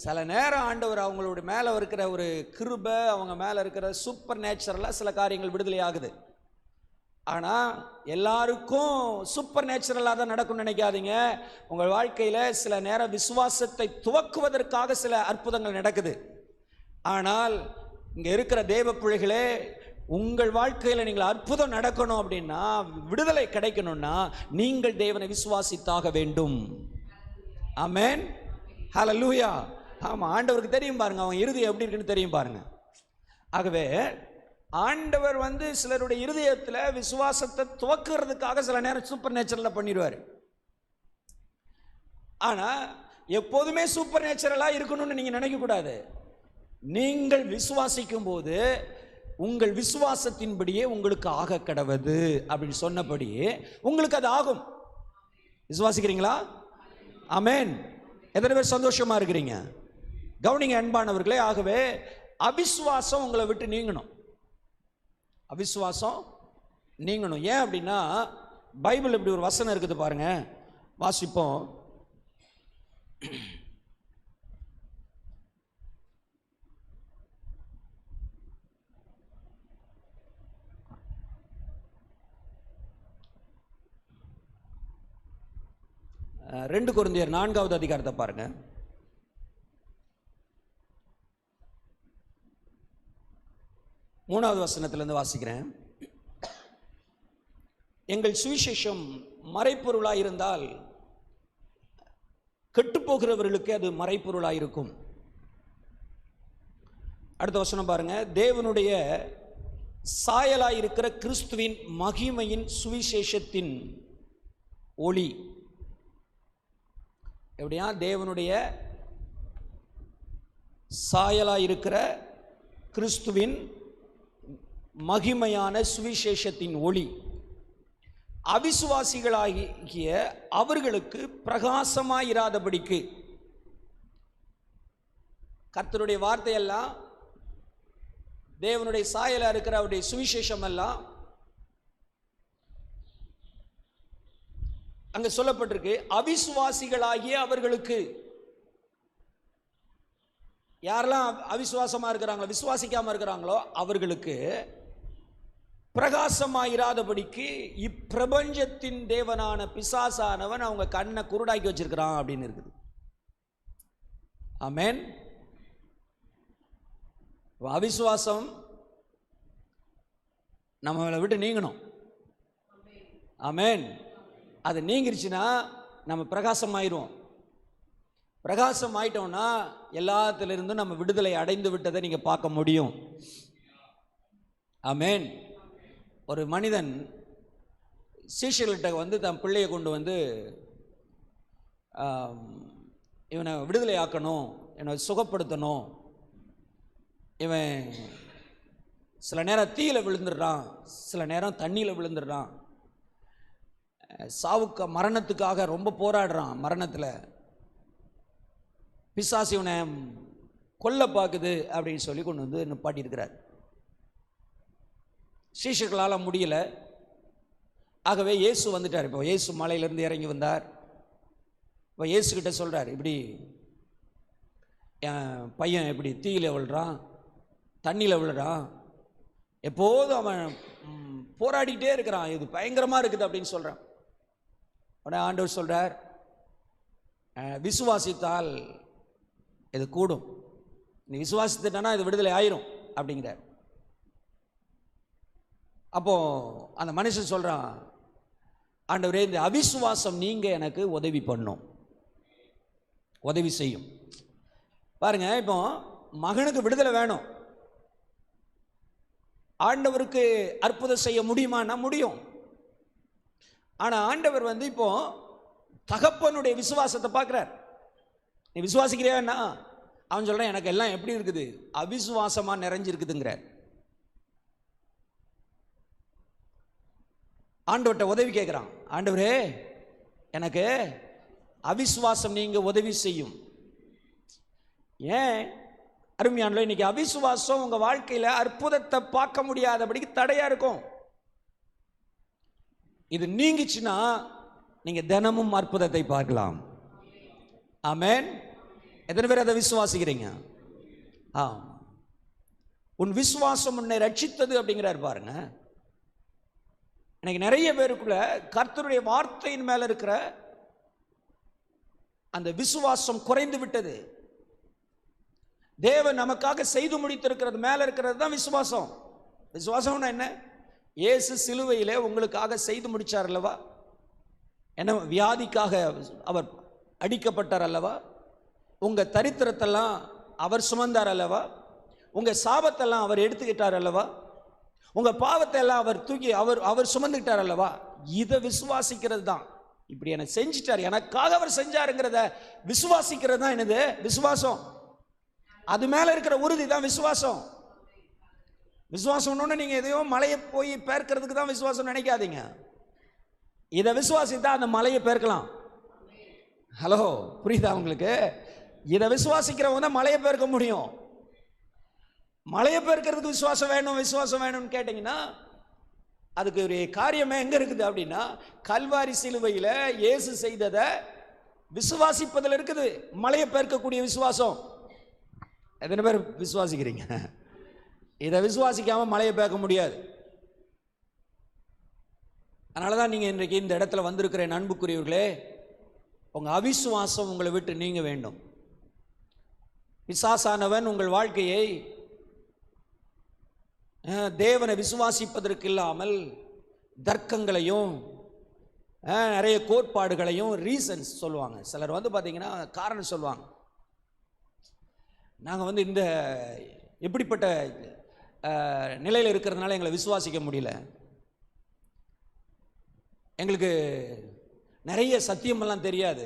சில நேரம் ஆண்டவர் அவங்களுடைய மேலே இருக்கிற ஒரு கிருபை, அவங்க மேலே இருக்கிற சூப்பர் நேச்சுரலாக சில காரியங்கள் விடுதலை ஆகுது. ஆனால் எல்லாருக்கும் சூப்பர் நேச்சுரலாக தான் நடக்கும்னு நினைக்காதீங்க. உங்கள் வாழ்க்கையில் சில நேரம் விசுவாசத்தை துவக்குவதற்காக சில அற்புதங்கள் நடக்குது. ஆனால் இங்கே இருக்கிற தேவ பிள்ளைகளே, உங்கள் வாழ்க்கையில் நீங்கள் அற்புதம் நடக்கணும் அப்படின்னா, விடுதலை கிடைக்கணும்னா நீங்கள் தேவனை விசுவாசித்தாக வேண்டும். ஆமென். ஹல்லேலூயா. ஆமாம், ஆண்டவருக்கு தெரியும் பாருங்க, அவங்க இருதயம் எப்படி இருக்குன்னு தெரியும் பாருங்க. ஆகவே ஆண்டவர் சிலருடைய இருதயத்தில் விசுவாசத்தை துவக்கிறதுக்காக சில நேரம் சூப்பர் நேச்சுரலாக பண்ணிடுவார். ஆனால் எப்போதுமே சூப்பர் நேச்சுரலாக இருக்கணும்னு நீங்கள் நினைக்கக்கூடாது. நீங்கள் விசுவாசிக்கும் போது உங்கள் விசுவாசத்தின்படியே உங்களுக்கு ஆக கடவது அப்படின்னு சொன்னபடி உங்களுக்கு அது ஆகும். விசுவாசிக்கிறீங்களா? ஆமென். எத்தனை பேர் சந்தோஷமா இருக்கிறீங்க? கவனிங்க அன்பானவர்களே. ஆகவே அவிசுவாசம் உங்களை விட்டு நீங்கணும். அவிசுவாசம் நீங்கணும். ஏன் அப்படின்னா, பைபிள் இப்படி ஒரு வசனம் இருக்குது பாருங்க, வாசிப்போம். ரெண்டு கொரிந்தியர் 4வது அதிகாரத்தை பாருங்க. மூணாவது வசனத்திலிருந்து வாசிக்கிறேன். எங்கள் சுவிசேஷம் மறைப்பொருளாக இருந்தால் கெட்டுப்போகிறவர்களுக்கு அது மறைப்பொருளாக இருக்கும். அடுத்த வசனம் பாருங்க. தேவனுடைய சாயலாயிருக்கிற கிறிஸ்துவின் மகிமையின் சுவிசேஷத்தின் ஒளி. எப்படியா? தேவனுடைய சாயலாயிருக்கிற கிறிஸ்துவின் மகிமையான சுவிசேஷத்தின் ஒளி அவிசுவாசிகளாகிய அவர்களுக்கு பிரகாசமாயிராதபடிக்கு. கர்த்தருடைய வார்த்தையெல்லாம், தேவனுடைய சாயலா இருக்கிற அவருடைய சுவிசேஷம் எல்லாம் அங்க சொல்லப்பட்டிருக்கு. அவிசுவாசிகளாகிய அவர்களுக்கு. யாரெல்லாம் அவிசுவாசமா இருக்கிறாங்களோ, விசுவாசிக்காம இருக்கிறாங்களோ அவர்களுக்கு பிரகாசமாயிராதபடிக்கு இப்பிரபஞ்சத்தின் தேவனான பிசாசானவன் அவங்க கண்ணை குருடாக்கி வச்சிருக்கிறான் அப்படின்னு இருக்குது. ஆமென். அவிசுவாசம் நம்மளை விட்டு நீங்கணும். ஆமென். அது நீங்கிருச்சுன்னா நம்ம பிரகாசமாயிரும். பிரகாசம் ஆயிட்டோம்னா எல்லாத்திலிருந்தும் நம்ம விடுதலை அடைந்து விட்டதை நீங்க பார்க்க முடியும். ஆமென். ஒரு மனிதன் சீஷர்கள்ட்ட வந்து தன் பிள்ளையை கொண்டு வந்து இவனை விடுதலை ஆக்கணும், இவனை சுகப்படுத்தணும், இவன் சில நேரம் தீயில விழுந்துடுறான், சில நேரம் தண்ணியில் விழுந்துடுறான், சாவுக்கு மரணத்துக்காக ரொம்ப போராடுறான், மரணத்தில் பிசாசு இவனை கொல்ல பார்க்குது அப்படின்னு சொல்லி கொண்டு வந்து நிப்பாட்டியிருக்கிறார். சீஷர்களால் முடியல. ஆகவே இயேசு வந்துட்டார். இப்போ இயேசு மலையிலிருந்து இறங்கி வந்தார். இப்போ இயேசுக்கிட்ட சொல்கிறார், இப்படி என் பையன் இப்படி தீயில விழுறான், தண்ணியில் விழுறான், எப்போதும் அவன் போராடிக்கிட்டே இருக்கிறான், இது பயங்கரமாக இருக்குது அப்படின்னு சொல்கிறான். உடனே ஆண்டவர் சொல்கிறார், விசுவாசித்தால் இது கூடும், நீ விசுவாசித்துட்டனா இது விடுதலை ஆயிரும் அப்படிங்கிறார். அப்போ அந்த மனுஷன் சொல்றான், ஆண்டவரே இந்த அவிசுவாசம் நீங்க எனக்கு உதவி பண்ணும், உதவி செய்யும். பாருங்க, இப்போ மகனுக்கு விடுதலை வேணும். ஆண்டவருக்கு அற்புதம் செய்ய முடியுமான்னா முடியும். ஆனா ஆண்டவர் வந்து இப்போ தகப்பனுடைய விசுவாசத்தை பார்க்கிறார். நீ விசுவாசிக்கிறியான்னா அவன் சொல்றான், எனக்கு எல்லாம் எப்படி இருக்குது, அவிசுவாசமா நிறைஞ்சிருக்குதுங்கிறார். ஆண்டவர்கிட்ட உதவி கேட்குறான், ஆண்டவரே எனக்கு அவிசுவாசம் நீங்க உதவி செய்யும். ஏன் அருமையானவர்களே, இன்னைக்கு அவிசுவாசம் உங்க வாழ்க்கையில அற்புதத்தை பார்க்க முடியாதபடிக்கு தடையா இருக்கும். இது நீங்கிச்சுன்னா நீங்க தினமும் அற்புதத்தை பார்க்கலாம். ஆமென். எத்தனை பேர் அதை விசுவாசிக்கிறீங்க? உன் விசுவாசம் உன்னை ரட்சித்தது அப்படிங்கிறார் பாருங்க. இன்னைக்கு நிறைய பேருக்குள்ள கர்த்தருடைய வார்த்தையின் மேல இருக்கிற அந்த விசுவாசம் குறைந்து விட்டது. தேவன் நமக்காக செய்து முடித்திருக்கிறது மேல இருக்கிறது தான் விசுவாசம். விசுவாசம்னா என்ன? இயேசு சிலுவையிலே உங்களுக்காக செய்து முடிச்சார் அல்லவா? என்ன, வியாதிக்காக அவர் அடிக்கப்பட்டார் அல்லவா? உங்க தரித்திரத்தெல்லாம் அவர் சுமந்தார் அல்லவா? உங்க சாபத்தெல்லாம் அவர் எடுத்துக்கிட்டார் அல்லவா? உங்க பாவத்தை எல்லாம் அவர் தூக்கி அவர் சுமந்துக்கிட்டார் அல்லவா? இதை விசுவாசிக்கிறது தான். இப்படி என்ன செஞ்சிட்டார், எனக்காக அவர் செஞ்சாருங்கிறத விசுவாசிக்கிறது தான் என்னது விசுவாசம். அது மேல இருக்கிற உறுதி தான் விசுவாசம். விசுவாசம் நீங்க எதையோ மலையை போய் பேர்க்கிறதுக்கு தான் விசுவாசம் நினைக்காதீங்க. இதை விசுவாசித்தா அந்த மலையை பேர்க்கலாம். ஹலோ, புரியுதா உங்களுக்கு? இதை விசுவாசிக்கிறவங்க தான் மலையை பேர்க்க முடியும். மலையை பேர்க்கிறதுக்கு விசுவாசம் வேணும், விசுவாசம் வேணும்னு கேட்டீங்கன்னா அதுக்கு ஒரு காரியமே எங்க இருக்குது அப்படின்னா, கல்வாரி சிலுவையில் இயேசு செய்ததை விசுவாசிப்பதில் இருக்குது மலையை பேர்க்கக்கூடிய விசுவாசம். எத்தனை பேர் விசுவாசிக்கிறீங்க? இதை விசுவாசிக்காம மலையை பேர்க்க முடியாது. அதனாலதான் நீங்க இன்றைக்கு இந்த இடத்துல வந்திருக்கிற அன்புக்குரியவர்களே, உங்க அவிசுவாசம் உங்களை விட்டு நீங்க வேண்டும். பிசாசானவன் உங்கள் வாழ்க்கையை தேவனை விசுவாசிப்பதற்கு இல்லாமல் தர்க்கங்களையும் நிறைய கோட்பாடுகளையும் ரீசன்ஸ் சொல்லுவாங்க. சிலர் வந்து பார்த்தீங்கன்னா காரணம் சொல்லுவாங்க. நாங்கள் வந்து இந்த எப்படிப்பட்ட நிலையில் இருக்கிறதுனால எங்களை விசுவாசிக்க முடியல, எங்களுக்கு நிறைய சத்தியமெல்லாம் தெரியாது.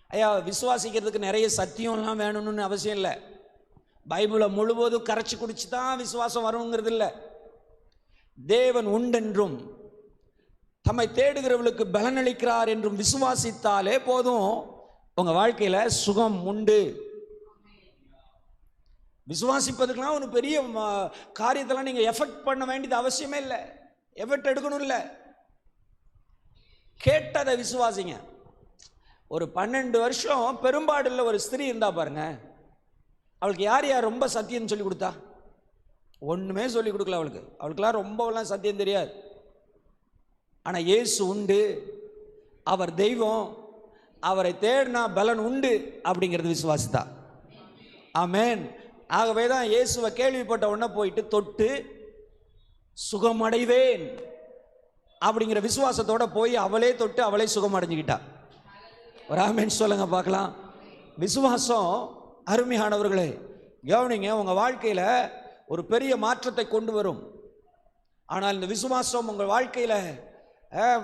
ஐயா, விசுவாசிக்கிறதுக்கு நிறைய சத்தியம்லாம் வேணும்னு அவசியம் இல்லை. பைபிளை முழுவதும் கரைச்சி குடிச்சு தான் விசுவாசம் வருங்கிறது இல்லை. தேவன் உண்டென்றும் தம்மை தேடுகிறவர்களுக்கு பலனளிக்கிறார் என்றும் விசுவாசித்தாலே போதும், உங்கள் வாழ்க்கையில் சுகம் உண்டு. விசுவாசிப்பதுக்கெல்லாம் ஒரு பெரிய காரியத்தெல்லாம் நீங்கள் எஃபெக்ட் பண்ண வேண்டியது அவசியமே இல்லை, எஃபெக்ட் எடுக்கணும் இல்லை. கேட்டதை விசுவாசிங்க. ஒரு 12 வருஷம் பெரும்பாடுள்ள ஒரு ஸ்திரீ இருந்தா பாருங்க, அவளுக்கு யார் யார் ரொம்ப சத்தியம் சொல்லி கொடுத்தா? ஒன்றுமே சொல்லி கொடுக்கல அவளுக்கு. அவளுக்கெல்லாம் ரொம்பலாம் சத்தியம் தெரியாது. ஆனால் இயேசு உண்டு, அவர் தெய்வம், அவரை தேடினா பலன் உண்டு அப்படிங்கிறது விசுவாசித்தா. ஆமென். ஆகவே தான் இயேசுவை கேள்விப்பட்ட உடனே போயிட்டு தொட்டு சுகமடைவேன் அப்படிங்கிற விசுவாசத்தோட போய் அவளே தொட்டு அவளே சுகம் அடைஞ்சுக்கிட்டா. ஒரு ஆமென் சொல்லுங்க பார்க்கலாம். விசுவாசம் அருமையானவர்களே, கவனிங்க, உங்கள் வாழ்க்கையில் ஒரு பெரிய மாற்றத்தை கொண்டு வரும். ஆனால் இந்த விசுவாசம் உங்கள் வாழ்க்கையில்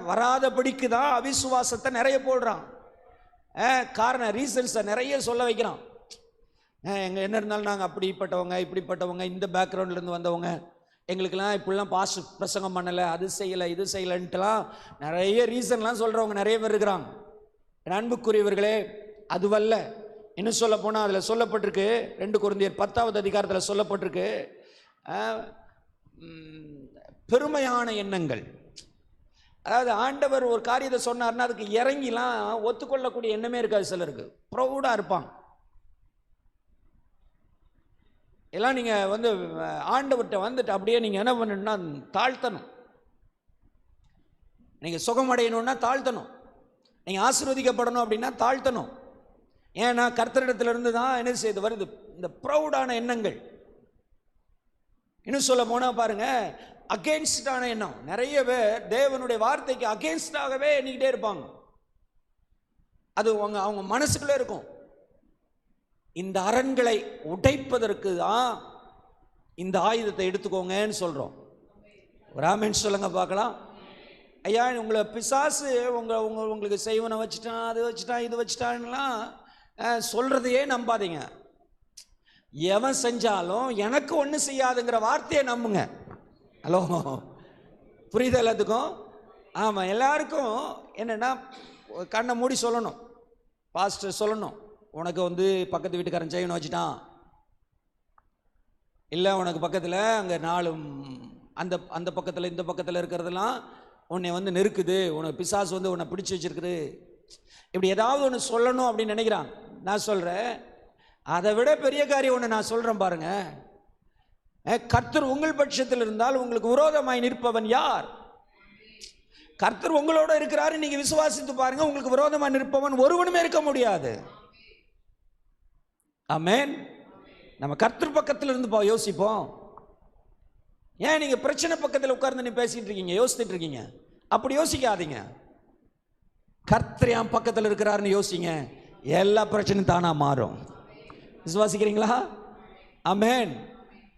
வராதபடிக்கு தான் அவிசுவாசத்தை நிறைய போடுறான். காரணம் ரீசன்ஸை நிறைய சொல்ல வைக்கிறான். என்ன இருந்தாலும் நாங்கள் அப்படிப்பட்டவங்க இப்படிப்பட்டவங்க இந்த பேக்ரவுண்ட்லேருந்து வந்தவங்க, எங்களுக்கெல்லாம் இப்படிலாம் பிரசங்கம் பண்ணலை, அது செய்யலை இது செய்யலைன்ட்டுலாம் நிறைய ரீசன்லாம் சொல்கிறவங்க நிறைய பேர் இருக்கிறாங்க. அன்புக்குரியவர்களே, அதுவல்ல. இன்னும் சொல்ல போனால் அதில் சொல்லப்பட்டிருக்கு, 2 கொரிந்தியர் 10வது அதிகாரத்தில் சொல்லப்பட்டிருக்கு, பெருமையான எண்ணங்கள். அதாவது ஆண்டவர் ஒரு காரியத்தை சொன்னார்னா அதுக்கு இறங்கிலாம் ஒத்துக்கொள்ளக்கூடிய எண்ணமே இருக்காது சிலருக்கு. ப்ரௌடாக இருப்பாங்க. எல்லாம் நீங்கள் வந்து ஆண்டவர்கிட்ட வந்துட்டு அப்படியே நீங்கள் என்ன பண்ணணும்னா தாழ்த்தணும். நீங்கள் சுகமடையணும்னா தாழ்த்தணும். நீங்கள் ஆசீர்வதிக்கப்படணும் அப்படின்னா தாழ்த்தணும். ஏன்னா கர்த்தரிடத்திலிருந்து தான் என்ன செய்து வருது இந்த ப்ரௌடான எண்ணங்கள். இன்னும் சொல்ல போனால் பாருங்க, அகெயின்ஸ்டான எண்ணம். நிறைய பேர் தேவனுடைய வார்த்தைக்கு அகெயின்ஸ்டாகவே எண்ணிக்கிட்டே இருப்பாங்க. அது அவங்க மனசுக்குள்ளே இருக்கும். இந்த அரண்களை உடைப்பதற்கு தான் இந்த ஆயுதத்தை எடுத்துக்கோங்கன்னு சொல்கிறோம். ஒரு ஆமென் சொல்லுங்க பார்க்கலாம். ஐயா, உங்களை பிசாசு உங்களுக்கு செய்வனை வச்சுட்டான், அது வச்சுட்டான், இது வச்சுட்டான்லாம் சொல்கிறதையே நம்பாதீங்க. எவன் செஞ்சாலும் எனக்கு ஒன்றும் செய்யாதுங்கிற வார்த்தையை நம்புங்க. ஹலோ, புரியுது எல்லாத்துக்கும்? ஆமாம், எல்லாருக்கும் என்னென்னா கண்ணை மூடி சொல்லணும். பாஸ்டர் சொல்லணும், உனக்கு வந்து பக்கத்து வீட்டுக்காரன் செய்வனை வச்சுட்டான், இல்லை உனக்கு பக்கத்தில் அங்கே 4 அந்த பக்கத்தில் இந்த பக்கத்தில் இருக்கிறதெல்லாம் உன்னை வந்து நெருக்குது, உனக்கு பிசாசு வந்து உன்னை பிடிச்சி வச்சிருக்குது, இப்படி ஏதாவது ஒன்று சொல்லணும் அப்படின்னு நினைக்கிறான். நான் சொல்கிறேன், அதை விட பெரிய காரியம் ஒன்று நான் சொல்கிறேன் பாருங்க. கர்த்தர் உங்கள் பட்சத்தில் இருந்தால் உங்களுக்கு விரோதமாய் நிற்பவன் யார்? கர்த்தர் உங்களோட இருக்கிறாரு, நீங்க விசுவாசித்து பாருங்க, உங்களுக்கு விரோதமாய் நிற்பவன் ஒருவனுமே இருக்க முடியாது. ஆமென். நம்ம கர்த்தர் பக்கத்தில் இருந்து யோசிப்போம். ஏன் நீங்க பிரச்சனை பக்கத்தில் உட்கார்ந்து நீ பேசிட்டு இருக்கீங்க, யோசிச்சுட்டு இருக்கீங்க? அப்படி யோசிக்காதீங்க. கர்த்தர் என் பக்கத்தில் இருக்கிறாருன்னு யோசிங்க, எல்லா பிரச்சனையும் தானா மாறும். விசுவாசிக்கிறீங்களா? ஆமென்.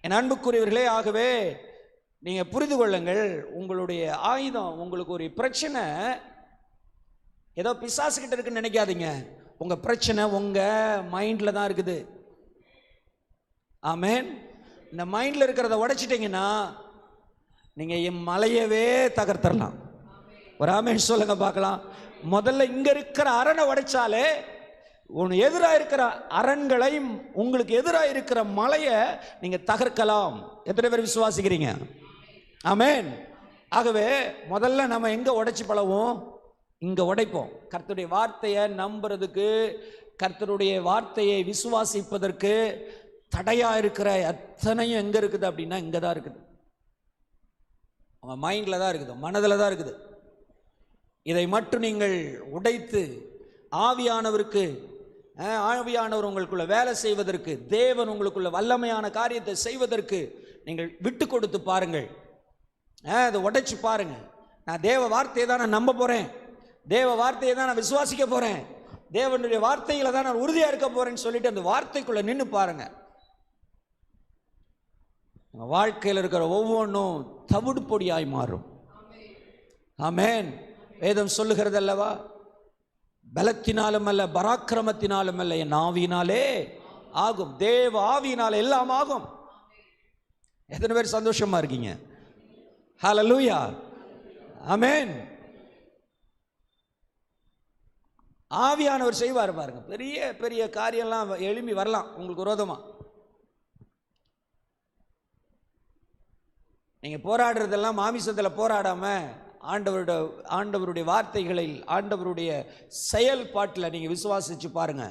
என் அன்புக்குரியவர்களே, ஆகவே நீங்க புரிந்து கொள்ளுங்கள், உங்களுடைய ஆயுதம், உங்களுக்கு ஒரு பிரச்சனை ஏதோ பிசாசு கிட்ட இருக்குன்னு நினைக்காதீங்க. உங்க பிரச்சனை உங்க மைண்ட்ல தான் இருக்குது. ஆமென். இந்த மைண்ட்ல இருக்கிறத உடைச்சிட்டீங்கன்னா நீங்க என் மலையவே தகர்த்தரலாம். ஒரு ஆமென் சொல்லுங்க பார்க்கலாம். முதல்ல இங்க இருக்கிற அரணை உடைச்சாலே உனக்கு எதிராக இருக்கிற அரண்களை, உங்களுக்கு எதிராக இருக்கிற மலையை நீங்க தகர்க்கலாம். எத்தனை பேர் விசுவாசிக்கிறீங்க? ஆமென். ஆகவே முதல்ல நம்ம எங்க உடைச்சு பழவோம்? இங்க உடைப்போம். கர்த்தருடைய வார்த்தையை நம்புறதுக்கு, கர்த்தருடைய வார்த்தையை விசுவாசிப்பதற்கு தடையா இருக்கிற அத்தனையும் எங்க இருக்குது அப்படின்னா இங்க தான் இருக்குது. உங்க மைண்ட்ல தான் இருக்குது, மனதில் தான் இருக்குது. இதை மட்டும் நீங்கள் உடைத்து ஆவியானவர் உங்களுக்குள்ள வேலை செய்வதற்கு, தேவன் உங்களுக்குள்ள வல்லமையான காரியத்தை செய்வதற்கு நீங்கள் விட்டு கொடுத்து பாருங்கள். அதை உடைச்சு பாருங்க. நான் தேவ வார்த்தையை தான் நான் நம்ப போறேன், தேவ வார்த்தையை தான் நான் விசுவாசிக்க போறேன், தேவனுடைய வார்த்தைகளை தான் நான் உறுதியா இருக்க போறேன்னு சொல்லிட்டு அந்த வார்த்தைக்குள்ள நின்று பாருங்க. வாழ்க்கையில் இருக்கிற ஒவ்வொன்றும் தவிடு பொடியாய் மாறும். ஆமென். வேதம் சொல்லுகிறது அல்லவா, பலத்தினாலும் அல்ல பராக்கிரமத்தினாலும் அல்ல, என் ஆவியினாலே ஆகும். தேவ ஆவியினால எல்லாம் ஆகும். எத்தனை பேர் சந்தோஷமா இருக்கீங்க? ஹல்லேலூயா, ஆமென். ஆவியானவர் செய்வார் பாருங்க. பெரிய பெரிய காரியம்லாம் எழும்பி வரலாம் உங்களுக்கு விரோதமா. நீங்க போராடுறதெல்லாம் மாமிசத்தில் போராடாம ஆண்டவருடைய வார்த்தைகளில், ஆண்டவருடைய செயல்பாட்டில் நீங்க விசுவாசிச்சு பாருங்க.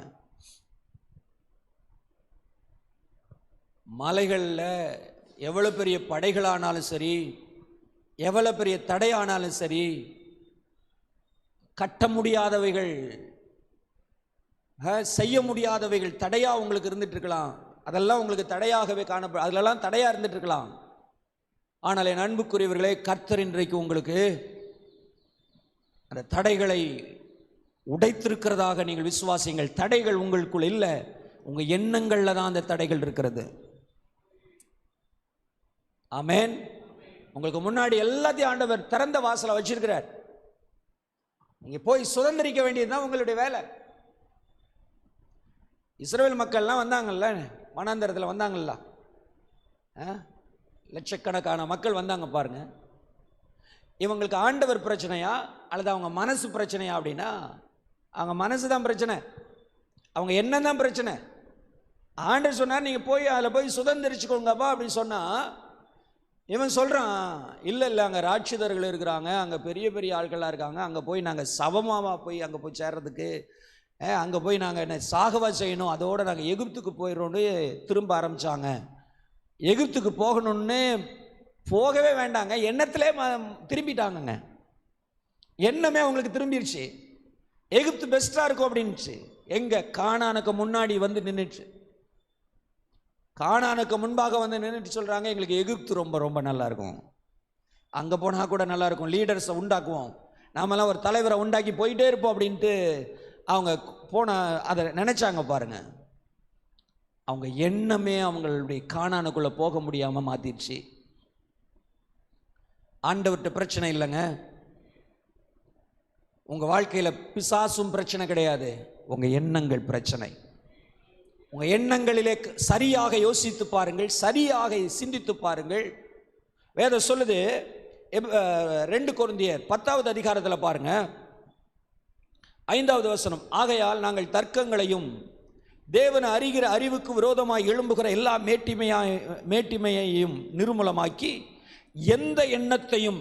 மலைகளில் எவ்வளவு பெரிய படைகளானாலும் சரி, எவ்வளவு பெரிய தடையானாலும் சரி, கட்ட முடியாதவைகள், செய்ய முடியாதவைகள் தடையா உங்களுக்கு இருந்துட்டு இருக்கலாம். அதெல்லாம் உங்களுக்கு தடையாகவே காணப்படும், அதிலெல்லாம் தடையா இருந்துட்டு இருக்கலாம். ஆனால் என் அன்புக்குரியவர்களே, கர்த்தர் இன்றைக்கு உங்களுக்கு அந்த தடைகளை உடைத்திருக்கிறதாக நீங்கள் விசுவாசிங்கள். தடைகள் உங்களுக்குள் இல்லை, உங்க எண்ணங்கள்ல தான் அந்த தடைகள் இருக்கிறது. ஆமென். உங்களுக்கு முன்னாடி எல்லாத்தையும் ஆண்டவர் திறந்த வாசலை வச்சிருக்கிறார். நீங்க போய் சுதந்திரிக்க வேண்டியதுதான் உங்களுடைய வேலை. இஸ்ரவேல் மக்கள்லாம் வந்தாங்கல்ல, வனாந்தரத்தில் வந்தாங்கல்ல, லட்சக்கணக்கான மக்கள் வந்தாங்க பாருங்க. இவங்களுக்கு ஆண்டவர் பிரச்சனையா அல்லது அவங்க மனசு பிரச்சனையா அப்படின்னா, அவங்க மனசு தான் பிரச்சனை, அவங்க எண்ணம் தான் பிரச்சனை. ஆண்டவர் சொன்னார் நீங்க போய் அதில் போய் சுதந்திரிச்சுக்கோங்கப்பா அப்படின்னு சொன்னா, இவன் சொல்றான் இல்லை இல்லை, அங்கே ராட்சிதர்கள் இருக்கிறாங்க, அங்கே பெரிய பெரிய ஆட்களாக இருக்காங்க, அங்கே போய் நாங்கள் சவமாவா போய் அங்கே போய் சேர்றதுக்கு, அங்கே போய் நாங்கள் என்ன சாகவா செய்யணும், அதோடு நாங்கள் எகிப்துக்கு போயிடுறோன்னு திரும்ப ஆரம்பித்தாங்க. எகிப்துக்கு போகணும்னு போகவே வேண்டாங்க, எண்ணத்திலே திரும்பிட்டாங்கங்க. எண்ணமே அவங்களுக்கு திரும்பிடுச்சு. எகிப்து பெஸ்ட்டாக இருக்கும் அப்படின்னுச்சு. எங்கே? கானானுக்கு முன்னாடி வந்து நின்றுச்சு. கானானுக்கு முன்பாக வந்து நின்றுட்டு சொல்கிறாங்க, எங்களுக்கு எகிப்து ரொம்ப ரொம்ப நல்லா இருக்கும், அங்கே போனால் கூட நல்லா இருக்கும், லீடர்ஸை உண்டாக்குவோம், நாமெல்லாம் ஒரு தலைவரை உண்டாக்கி போயிட்டே இருப்போம் அப்படின்ட்டு அவங்க அதை நினைச்சாங்க பாருங்க. அவங்க எண்ணமே அவங்களுடைய கானானுக்குள்ள போக முடியாம மாத்திடுச்சு. ஆண்டவர்கிட்ட பிரச்சனை இல்லைங்க. உங்க வாழ்க்கையில பிசாசும் பிரச்சனை கிடையாது, உங்க எண்ணங்கள் பிரச்சனை. உங்க எண்ணங்களிலே சரியாக யோசித்து பாருங்கள், சரியாக சிந்தித்து பாருங்கள். வேதம் சொல்லுது, 2 கொரிந்தியர் 10வது அதிகாரத்தில் பாருங்க, 5வது வசனம். ஆகையால் நாங்கள் தர்க்கங்களையும் தேவனை அறிகிற அறிவுக்கு விரோதமாய் எழும்புகிற எல்லா மேட்டிமையையும் நிர்மூலமாக்கி, எந்த எண்ணத்தையும்,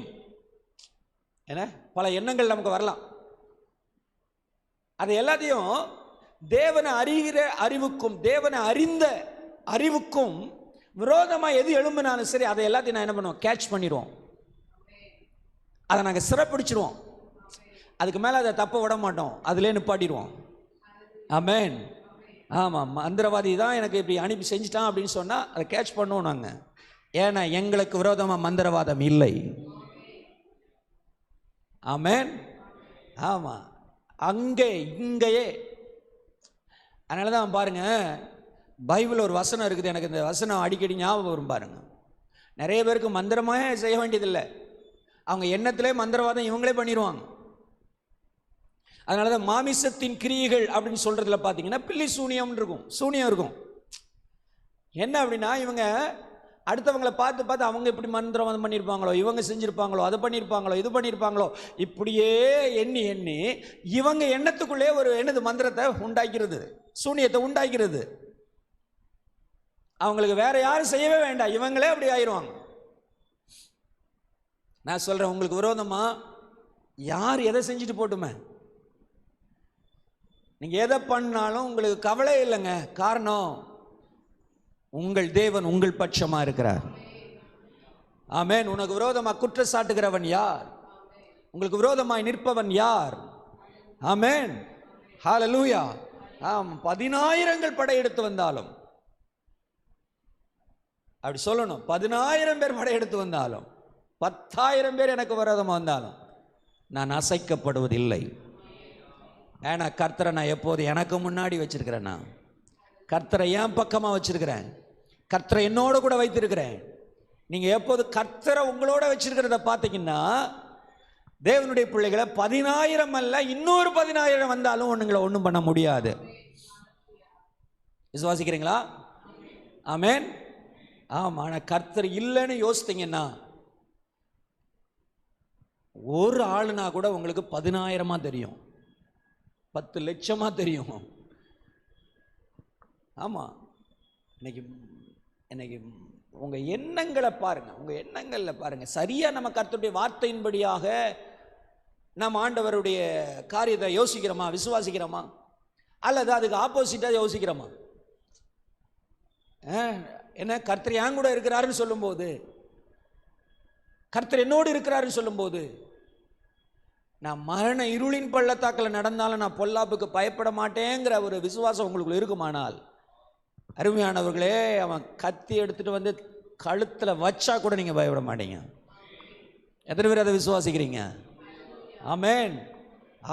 பல எண்ணங்கள் நமக்கு வரலாம், அது எல்லாத்தையும் தேவனை அறிகிற அறிவுக்கும் தேவனை அறிந்த அறிவுக்கும் விரோதமாக எது எழும்பினாலும் சரி, அதை எல்லாத்தையும் நான் என்ன பண்ணுவோம்? கேட்ச் பண்ணிடுவோம், அதை நாங்கள் சிறப்பிடிச்சிடுவோம். அதுக்கு மேலே அதை தப்ப விட மாட்டோம், அதிலே நிப்பாட்டிடுவோம். ஆமென். ஆமாம், மந்திரவாதி தான் எனக்கு இப்படி அனுப்பி செஞ்சுட்டான் அப்படின்னு சொன்னால் அதை கேட்ச் பண்ணுவோம் நாங்கள். ஏன்னா எங்களுக்கு விரோதமாக மந்திரவாதம் இல்லை. ஆமென். ஆமாம், அங்கே இங்கேயே. அதனால தான் பாருங்க, பைபிள் ஒரு வசனம் இருக்குது, எனக்கு இந்த வசனம் அடிக்கடி ஞாபகம் வரும் பாருங்க. நிறைய பேருக்கு மந்திரமே செய்ய வேண்டியதில்லை, அவங்க எண்ணத்திலே மந்திரவாதம் இவங்களே பண்ணிடுவாங்க. அதனால தான் மாமிசத்தின் கிரியைகள் அப்படின்னு சொல்றதுல பார்த்தீங்கன்னா பில்லி சூனியம் இருக்கும், சூனியம் இருக்கும். என்ன அப்படின்னா, இவங்க அடுத்தவங்களை பார்த்து பார்த்து அவங்க இப்படி மந்திரம் பண்ணியிருப்பாங்களோ, இவங்க செஞ்சுருப்பாங்களோ, அதை பண்ணியிருப்பாங்களோ, இது பண்ணியிருப்பாங்களோ, இப்படியே எண்ணி எண்ணி இவங்க எண்ணத்துக்குள்ளே ஒரு மந்திரத்தை உண்டாக்கிறது, சூனியத்தை உண்டாக்கிறது. அவங்களுக்கு வேற யாரும் செய்யவே வேண்டாம், இவங்களே அப்படி ஆயிடுவாங்க. நான் சொல்றேன், உங்களுக்கு விரோதமா யார் எதை செஞ்சுட்டு போட்டுமே, நீங்க எதை பண்ணாலும் உங்களுக்கு கவலை இல்லைங்க. காரணம், உங்கள் தேவன் உங்கள் பட்சமா இருக்கிறார். ஆமென். உனக்கு விரோதமா குற்றம் சாட்டுகிறவன் யார்? உங்களுக்கு விரோதமாய் நிற்பவன் யார்? ஆமென். ஹல்லேலூயா. 10,000 படையெடுத்து வந்தாலும், அப்படி சொல்லணும், 10,000 பேர் படையெடுத்து வந்தாலும் 10,000 பேர் எனக்கு விரோதமாக வந்தாலும் நான் அசைக்கப்படுவதில்லை. ஏன்னா கர்த்தரை நான் எப்போது எனக்கு முன்னாடி வச்சிருக்கிறேன். நான் கர்த்தரை என் பக்கமாக வச்சிருக்கிறேன். கர்த்தரை என்னோட கூட வைத்திருக்கிறேன். நீங்கள் எப்போது கர்த்தரை உங்களோட வச்சிருக்கிறத பார்த்தீங்கன்னா, தேவனுடைய பிள்ளைகளை 10,000 அல்ல, இன்னொரு 10,000 வந்தாலும் ஒன்றுங்களை ஒன்றும் பண்ண முடியாது. விசுவாசிக்கிறீங்களா? ஆமென். ஆமாம். ஆனால் கர்த்தர் இல்லைன்னு யோசித்தீங்கன்னா, ஒரு ஆளுனா கூட உங்களுக்கு 10,000 தெரியும், 10 லட்சமாக தெரியும். ஆமாம். இன்னைக்கு உங்கள் எண்ணங்களை பாருங்கள், உங்கள் எண்ணங்களில் பாருங்கள். சரியாக நம்ம கர்த்தருடைய வார்த்தையின்படியாக நம்ம ஆண்டவருடைய காரியத்தை யோசிக்கிறோமா, விசுவாசிக்கிறோமா, அல்லது அதுக்கு ஆப்போசிட்டாக யோசிக்கிறோமா? என்ன, கர்த்தர் என் கூட இருக்கிறாருன்னு சொல்லும்போது, கர்த்தர் என்னோடு இருக்கிறாருன்னு சொல்லும்போது, நான் மரண இருளின் பள்ளத்தாக்கில் நடந்தாலும் நான் பொல்லாப்புக்கு பயப்பட மாட்டேங்கிற ஒரு விசுவாசம் உங்களுக்குள்ள இருக்குமானால், அருமையானவர்களே, அவன் கத்தி எடுத்துட்டு வந்து கழுத்தில் வச்சா கூட நீங்கள் பயப்பட மாட்டீங்க. எத்தனை பேர் அதை விசுவாசிக்கிறீங்க? ஆமென்.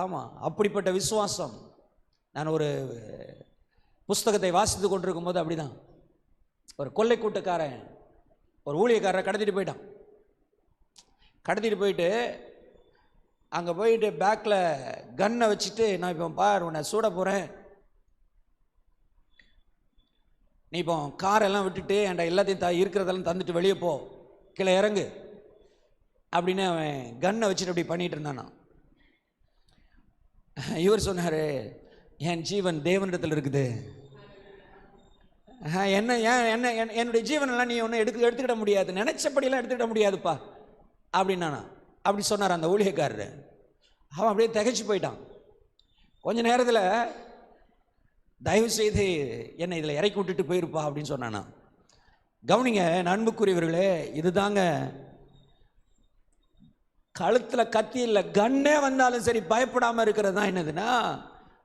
ஆமாம். அப்படிப்பட்ட விசுவாசம். நான் ஒரு புஸ்தகத்தை வாசித்து கொண்டிருக்கும் போது அப்படிதான், ஒரு கொள்ளை கூட்டக்காரன் ஒரு ஊழியக்காரரை கடத்திட்டு போயிட்டான். கடத்திட்டு போயிட்டு அங்கே போயிட்டு பேக்கில் கன்னை வச்சுட்டு, நான் இப்போ பார் உன்னை சூட போகிறேன், நீ இப்போ காரெல்லாம் விட்டுட்டு என்கிட்ட எல்லாத்தையும் இருக்கிறதெல்லாம் தந்துட்டு வெளியே போ, கீழே இறங்கு அப்படின்னு அவன் கன்னை வச்சுட்டு அப்படி பண்ணிட்டு இருந்தானா. இவர் சொன்னார், என் ஜீவன் தேவனிடத்தில் இருக்குது, என்ன என்ன என்னுடைய ஜீவனெல்லாம் நீ ஒன்றும் எடுத்துக்கிட முடியாது, நினைச்சபடியெல்லாம் எடுத்துக்கிட முடியாதுப்பா அப்படின்னானா. அப்படி சொன்னார் அந்த ஊழியக்காரர். அவன் அப்படியே திகைச்சு போயிட்டான். கொஞ்ச நேரத்தில், தயவு செய்து என்னை இதில் இறக்கி விட்டுட்டு போயிருப்பா அப்படின்னு சொன்னானா. கவனிங்க அன்புக்குரியவர்களே, இதுதாங்க கழுத்தில் கத்தி இல்லை, கண்ணே வந்தாலும் சரி பயப்படாமல் இருக்கிறது தான் என்னதுன்னா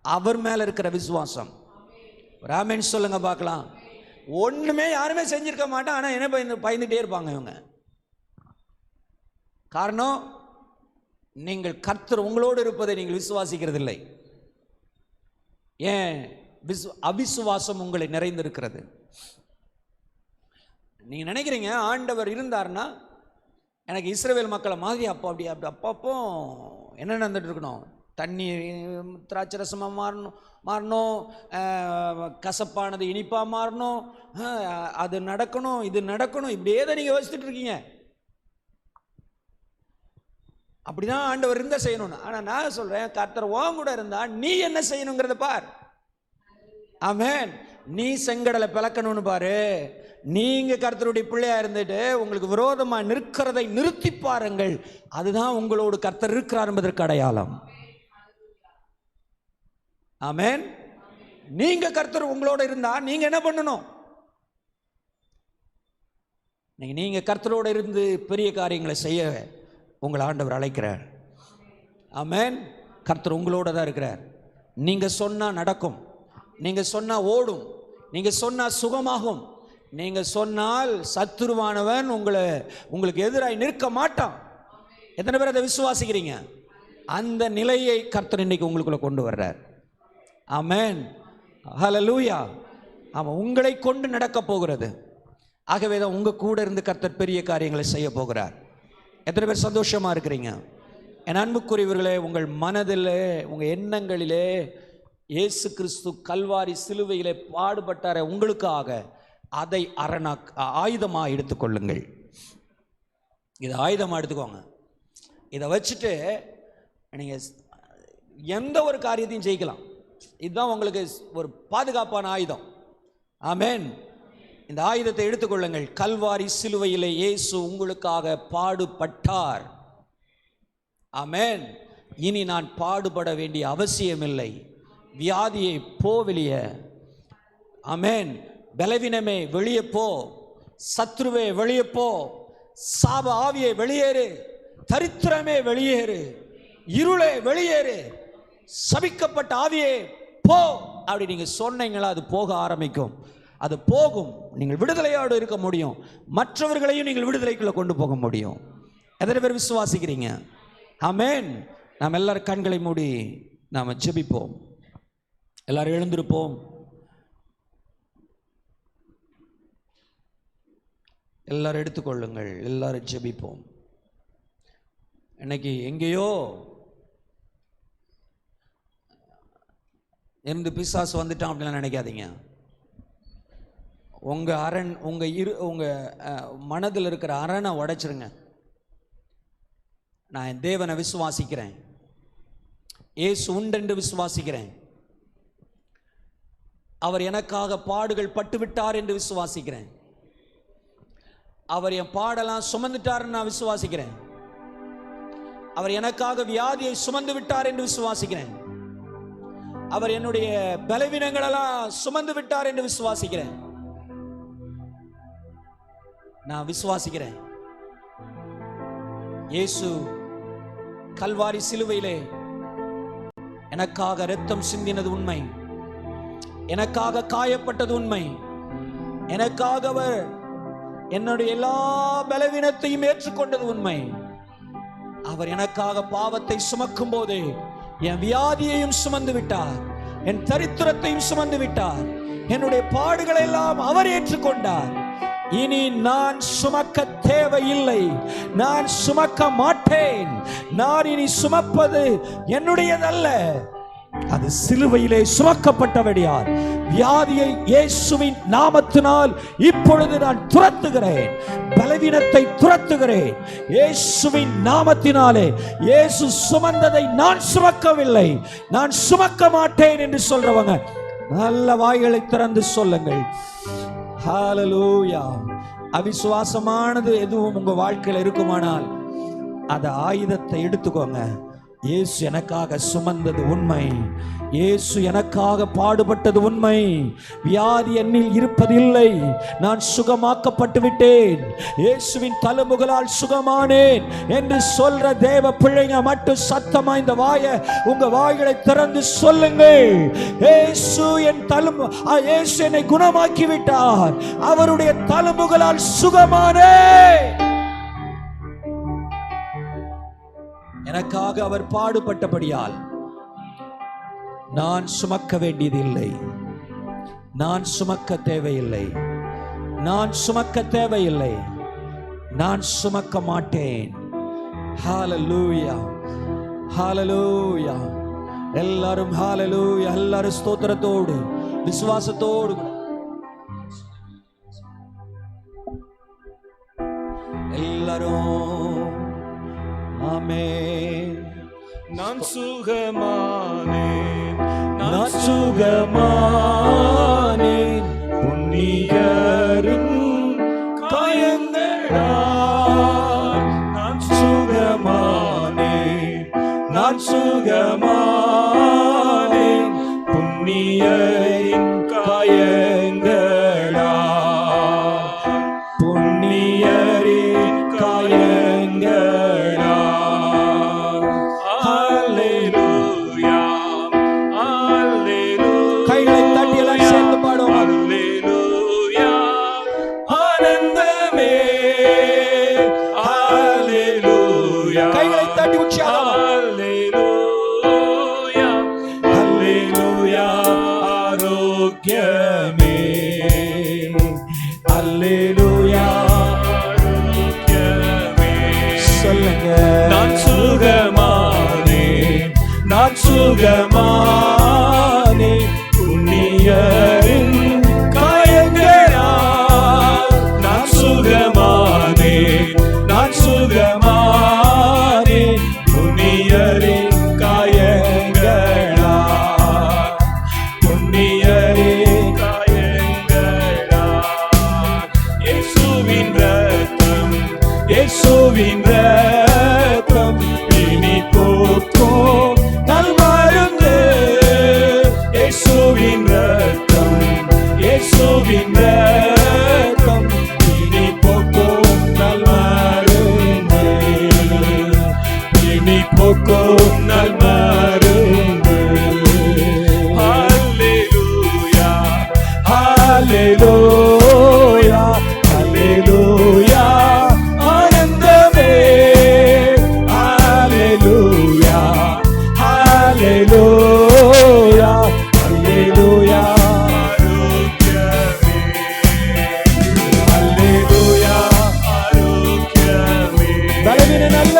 அவர் மேலே இருக்கிற விசுவாசம். ராமேன் சொல்லுங்க பார்க்கலாம். ஒன்றுமே யாருமே செஞ்சிருக்க மாட்டான், ஆனால் என்ன பயந்துட்டே இருப்பாங்க இவங்க. காரணம், நீங்கள் கர்த்தர் உங்களோடு இருப்பதை நீங்கள் விசுவாசிக்கிறது இல்லை. ஏன்? அவிசுவாசம் உங்களை நிறைந்திருக்கிறது. நீங்க நினைக்கிறீங்க ஆண்டவர் இருந்தார்னா எனக்கு இஸ்ரவேல் மக்களை மாதிரி அப்பப்போ என்ன நடந்துட்டு இருக்கணும், தண்ணி திராட்சை ரசமாக மாறணும், கசப்பானது இனிப்பாக மாறணும், அது நடக்கணும், இது நடக்கணும், இப்படியே தான் நீங்கள் யோசிச்சுட்டு இருக்கீங்க. அப்படிதான் ஆண்டவர் இருந்தால் செய்யணும்னு. ஆனால் நான் சொல்கிறேன், கர்த்தர் உன் கூட இருந்தா நீ என்ன செய்யணுங்கிறத பார். ஆமென். நீ செங்கடலை பிளக்கணும்னு பாரு. நீங்க கர்த்தருடைய பிள்ளையா இருந்துட்டு உங்களுக்கு விரோதமா நிற்கிறதை நிறுத்தி பாருங்கள். அதுதான் உங்களோடு கர்த்தர் இருக்கிறார் என்பதற்கு அடையாளம். ஆமென். நீங்க கர்த்தர் உங்களோட இருந்தா நீங்க என்ன பண்ணணும்? நீங்க கர்த்தரோடு இருந்து பெரிய காரியங்களை செய்ய உங்களை ஆண்டவர் அழைக்கிறார். ஆமென். கர்த்தர் உங்களோட தான் இருக்கிறார். நீங்க சொன்னா நடக்கும், நீங்க சொன்னா ஓடும், நீங்க சொன்னா சுகமாகும், நீங்க சொன்னால் சத்துருவானவன் உங்களுக்கு எதிராய் நிற்க மாட்டான். எத்தனை பேர் அதை விசுவாசிக்கிறீங்க? அந்த நிலையை கர்த்தர் இன்னைக்கு உங்களுக்குள்ள கொண்டு வர்றார். ஆமென். ஹல்லேலூயா. அவன் உங்களை கொண்டு நடக்க போகிறது. ஆகவே தான் உங்க கூட இருந்து கர்த்தர் பெரிய காரியங்களை செய்ய போகிறார். எத்தனை பேர் சந்தோஷமா இருக்கிறீங்க? என் அன்புக்குரியவர்களே, உங்கள் மனதில் உங்கள் எண்ணங்களிலே இயேசு கிறிஸ்து கல்வாரி சிலுவையிலே பாடுபட்டார உங்களுக்காக, அதை ஆயுதமாக எடுத்துக்கொள்ளுங்கள். இதை ஆயுதமாக எடுத்துக்கோங்க. இதை வச்சுட்டு நீங்கள் எந்த ஒரு காரியத்தையும் ஜெயிக்கலாம். இதுதான் உங்களுக்கு ஒரு பாதுகாப்பான ஆயுதம். ஆமென். இந்த ஆயுதத்தை எடுத்துக்கொள்ளுங்கள். கல்வாரி சிலுவையிலே இயேசு உங்களுக்காக பாடுபட்டார். ஆமென். இனி நான் பாடுபட வேண்டிய அவசியமில்லை. வியாதியை போ வெளியே. ஆமென். பலவீனமே வெளியே போ, சத்ருவே வெளியே போ, சாப ஆவியை வெளியேறு, தரித்திரமே வெளியேறு, இருளே வெளியேறு, சபிக்கப்பட்ட ஆவியே போ. அப்படி நீங்க சொன்னீங்களா, அது போக ஆரம்பிக்கும். அது போகும். நீங்கள் விடுதலையோடு இருக்க முடியும். மற்றவர்களையும் நீங்கள் விடுதலைக்குள்ள கொண்டு போக முடியும். எத்தனை பேர் விசுவாசிக்கிறீங்க? ஆமென். நாம் எல்லாரும் கண்களை மூடி நாம் ஜெபிப்போம். எல்லாரும் எழுந்திருப்போம். எல்லாரும் எடுத்துக்கொள்ளுங்கள். எல்லாரும் ஜெபிப்போம். இன்னைக்கு எங்கேயோ இருந்து பிசாசு வந்துட்டான் அப்படிலாம் நினைக்காதீங்க. உங்கள் அரண், உங்கள் மனதில் இருக்கிற அரணை உடைச்சிருங்க. நான் என் தேவனை விசுவாசிக்கிறேன், இயேசு உண்டென்று விசுவாசிக்கிறேன், அவர் எனக்காக பாடுகள் பட்டுவிட்டார் என்று விசுவாசிக்கிறேன், அவர் என் பாடெல்லாம் சுமந்துட்டார்ன்னு நான் விசுவாசிக்கிறேன், அவர் எனக்காக வியாதியை சுமந்து விட்டார் என்று விசுவாசிக்கிறேன், அவர் என்னுடைய பலவீனங்களெல்லாம் சுமந்து விட்டார் என்று விசுவாசிக்கிறேன். நான் விசுவாசிக்கிறேன் இயேசு கல்வாரி சிலுவையிலே எனக்காக இரத்தம் சிந்தினது உண்மை, எனக்காக காயப்பட்டது உண்மை, எனக்காக அவர் என்னுடைய எல்லா பலவீனத்தையும் ஏற்றுக்கொண்டது உண்மை. அவர் எனக்காக பாவத்தை சுமக்கும் போதே என் வியாதியையும் சுமந்து விட்டார், என் தரித்திரத்தையும் சுமந்து விட்டார், என்னுடைய பாடுகளை எல்லாம் அவர் ஏற்றுக்கொண்டார். இனி நான் சுமக்க தேவையில்லை, நான் சுமக்க மாட்டேன். நான் இனி சுமப்பது என்னுடையதல்ல, அது சிலுவையிலே சுமக்கப்பட்டபடியால் வியாதியை இயேசுவின் நாமத்தினால் இப்பொழுது நான் துரத்துகிறேன், பலவீனத்தை துரத்துகிறேன் இயேசுவின் நாமத்தினாலே. இயேசு சுமந்ததை நான் சுமக்கவில்லை, நான் சுமக்க மாட்டேன் என்று சொல்றவங்க நல்ல வாய்களை திறந்து சொல்லுங்கள். ஹல்லேலூயா. அவிசுவாசமானது எதுவும் உங்க வாழ்க்கையில் இருக்குமானால் அந்த ஆயுதத்தை எடுத்துக்கோங்க. இயேசு எனக்காக சுமந்தது உண்மை, இயேசு எனக்காக பாடுபட்டது உண்மை, வியாதி என்னில் இருப்பதில்லை, நான் சுகமாக்கப்பட்டு விட்டேன், இயேசுவின் தழும்புகளால் சுகமானேன் என்று சொல்ற தேவ பிள்ளைங்க மட்டும் சத்தமா இந்த உங்க வாய்களை திறந்து சொல்லுங்கள். இயேசு என் தழும்பு, இயேசு என்னை குணமாக்கி விட்டார், அவருடைய தழும்புகளால் சுகமானேன். எனக்காக அவர் பாடுபட்டபடியால் நான் சுமக்க வேண்டியதில்லை, நான் சுமக்க தேவையில்லை, நான் சுமக்க தேவையில்லை, நான் சுமக்க மாட்டேன். ஹல்லேலூயா, ஹல்லேலூயா. எல்லாரும் ஹல்லேலூயா, எல்லாரும் ஸ்தோத்திரத்தோடு விசுவாசத்தோடு எல்லாரும் ஆமென். நான் சுகமானேன், நான் சுகமானேன், புண்ணியரின் காயங்களால் நான் சுகமானேன், நான் சுகமானேன், புண்ணியரின் காயங்களால், புண்ணியரின் காயங்களால். சுகமானே புண்ணியரின் காயங்களால், நான் சுகமானே, நான் சுகமானே புண்ணியரின் காயங்களால், புண்ணியரின் காயங்களால். இயேசுவின் இரத்தம், இயேசுவின் இரத்தம் இனி போக்கும் நல்மருந்து. இயேசுவின் இரத்தம், Hallelujah, hallelujah. Hallelujah, பலவீன நல்ல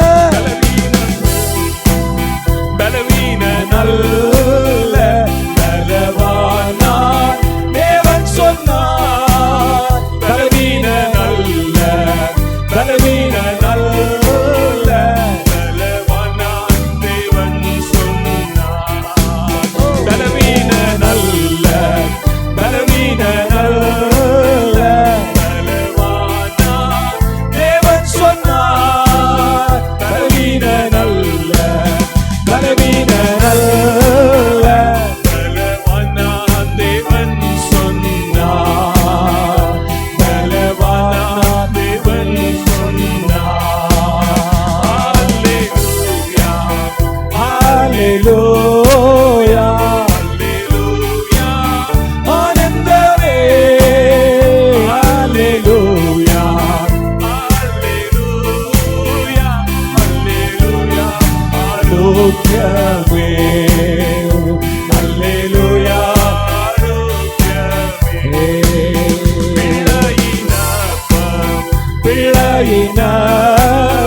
பலவீன நல்ல பலவானார் தேவன் சொன்னார். பலவீன நல்ல பலவீன நல்ல பலவானார் தேவன் சொன்னார். பலவீன நல்ல பலவீன நல்ல பலவானார் தேவன் சொன்னார். பலவீன நல்ல பலவீன நல்ல பலவானார் தேவன் சொன்னார். பலவானார் தேவன் சொன்னார். Hallelujah, hallelujah, ஆனந்தமே. Hallelujah, hallelujah, hallelujah, ஆரோக்கியமே. Hallelujah, ஆரோக்கியமே.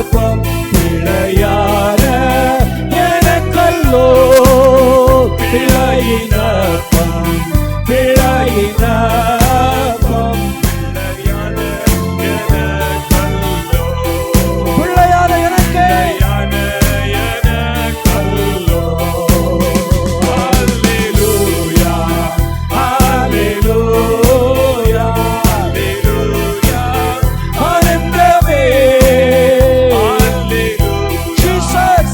பிழையினப்பம் பிழையான எனக்கல்லோ. பிழையினப்பம் பிழையினப்பம் பிழையான எனக்கல்லோ. பிழையான எனக்கே எனக்கல்லோ. Hallelujah, hallelujah, hallelujah, ஆனந்தமே. Jesus,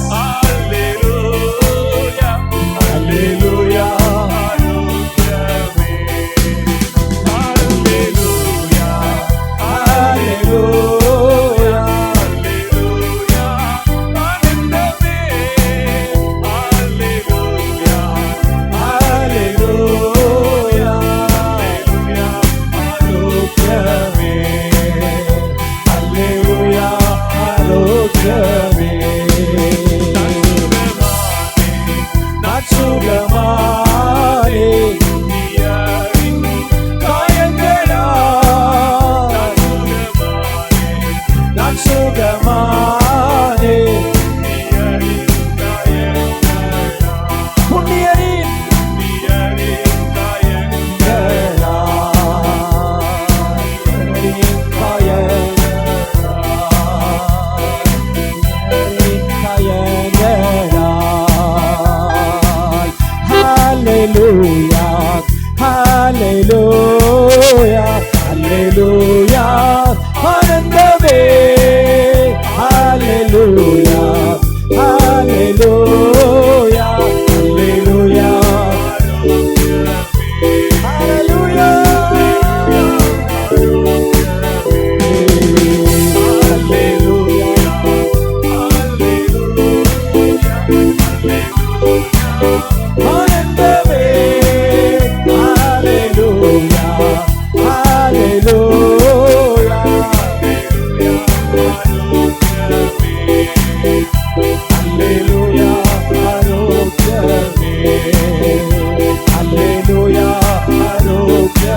hallelujah, hallelujah, ஆரோக்கியமே. Hallelujah, hallelujah, hallelujah, ஆனந்தமே. Hallelujah, hallelujah, hallelujah, ஆரோக்கியமே. Hallelujah, ஆரோக்கியமே. நான் சுகமானே நீரின் காயங்களால். நான் சுகமானே புண்ணியரின் Hallelujah, hallelujah, hallelujah, ஆனந்தமே. Hallelujah, hallelujah, hallelujah, hallelujah, ஆனந்தமே. Hallelujah, hallelujah, hallelujah, ஆரோக்கியமே. Hallelujah,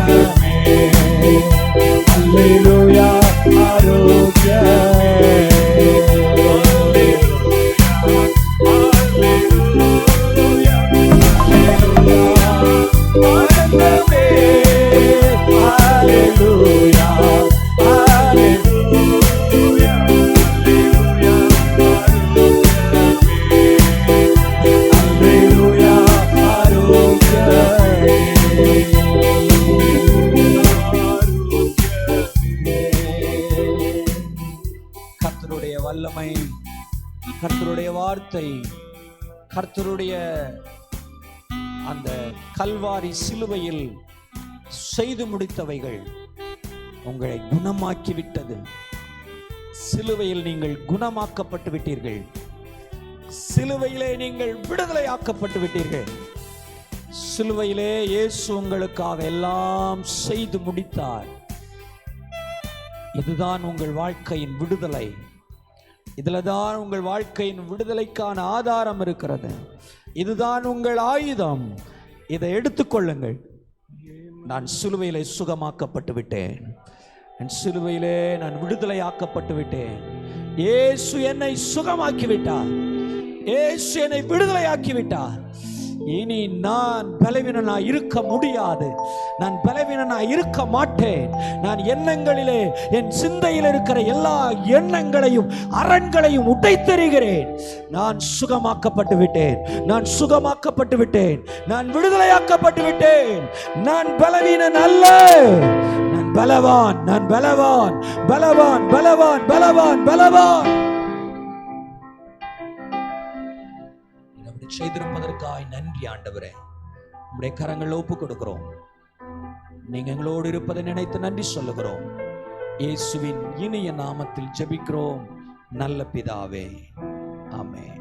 ஆரோக்கியமே. Hallelujah, ஆரோக்கியமே. ஆனந்தமே. Hallelujah, hallelujah, hallelujah, hallelujah, ஆரோக்கியமே. கர்த்தருடைய வல்லமை, கர்த்தருடைய வார்த்தை, கர்த்தருடைய அந்த கல்வாரி சிலுவையில் செய்து முடித்தவைகள் உங்களை குணமாக்கி விட்டது. சிலுவையில் நீங்கள் குணமாக்கப்பட்டு விட்டீர்கள். சிலுவையிலே நீங்கள் விடுதலையாக்கப்பட்டு விட்டீர்கள். சிலுவையிலே இயேசு உங்களுக்காக எல்லாம் செய்து முடித்தார். இதுதான் உங்கள் வாழ்க்கையின் விடுதலை. இதில் தான் உங்கள் வாழ்க்கையின் விடுதலைக்கான ஆதாரம் இருக்கிறது. இதுதான் உங்கள் ஆயுதம், இதை எடுத்துக்கொள்ளுங்கள். நான் சிலுவையிலே சுகமாக்கப்பட்டு விட்டேன், என் சிலுவையிலே நான் விடுதலையாக்கப்பட்டு விட்டேன். இயேசு என்னை சுகமாக்கி விட்டார், இயேசு என்னை விடுதலையாக்கி விட்டார். இனி நான் பலவீனனாய் இருக்க முடியாது, நான் பலவீனனாய் இருக்க மாட்டேன். நான் எண்ணங்களிலே, என் சிந்தையில் இருக்கிற எல்லா எண்ணங்களையும் அரண்களையும் உடைத்தெறிகிறேன். நான் சுகமாக்கப்பட்டு விட்டேன், நான் சுகமாக்கப்பட்டு விட்டேன், நான் விடுதலையாக்கப்பட்டு விட்டேன். நான் பலவீனன் அல்ல, நான் பலவான், நான் பலவான், பலவான், பலவான், பலவான், பலவான். செய்திருப்பதற்காய் நன்றி ஆண்டவரே. உம்முடைய கரங்கள் ஒப்பு கொடுக்கிறோம். நீங்க எங்களோடு இருப்பதை நினைத்து நன்றி சொல்லுகிறோம். இயேசுவின் இனிய நாமத்தில் ஜெபிக்கிறோம் நல்ல பிதாவே, ஆமென்.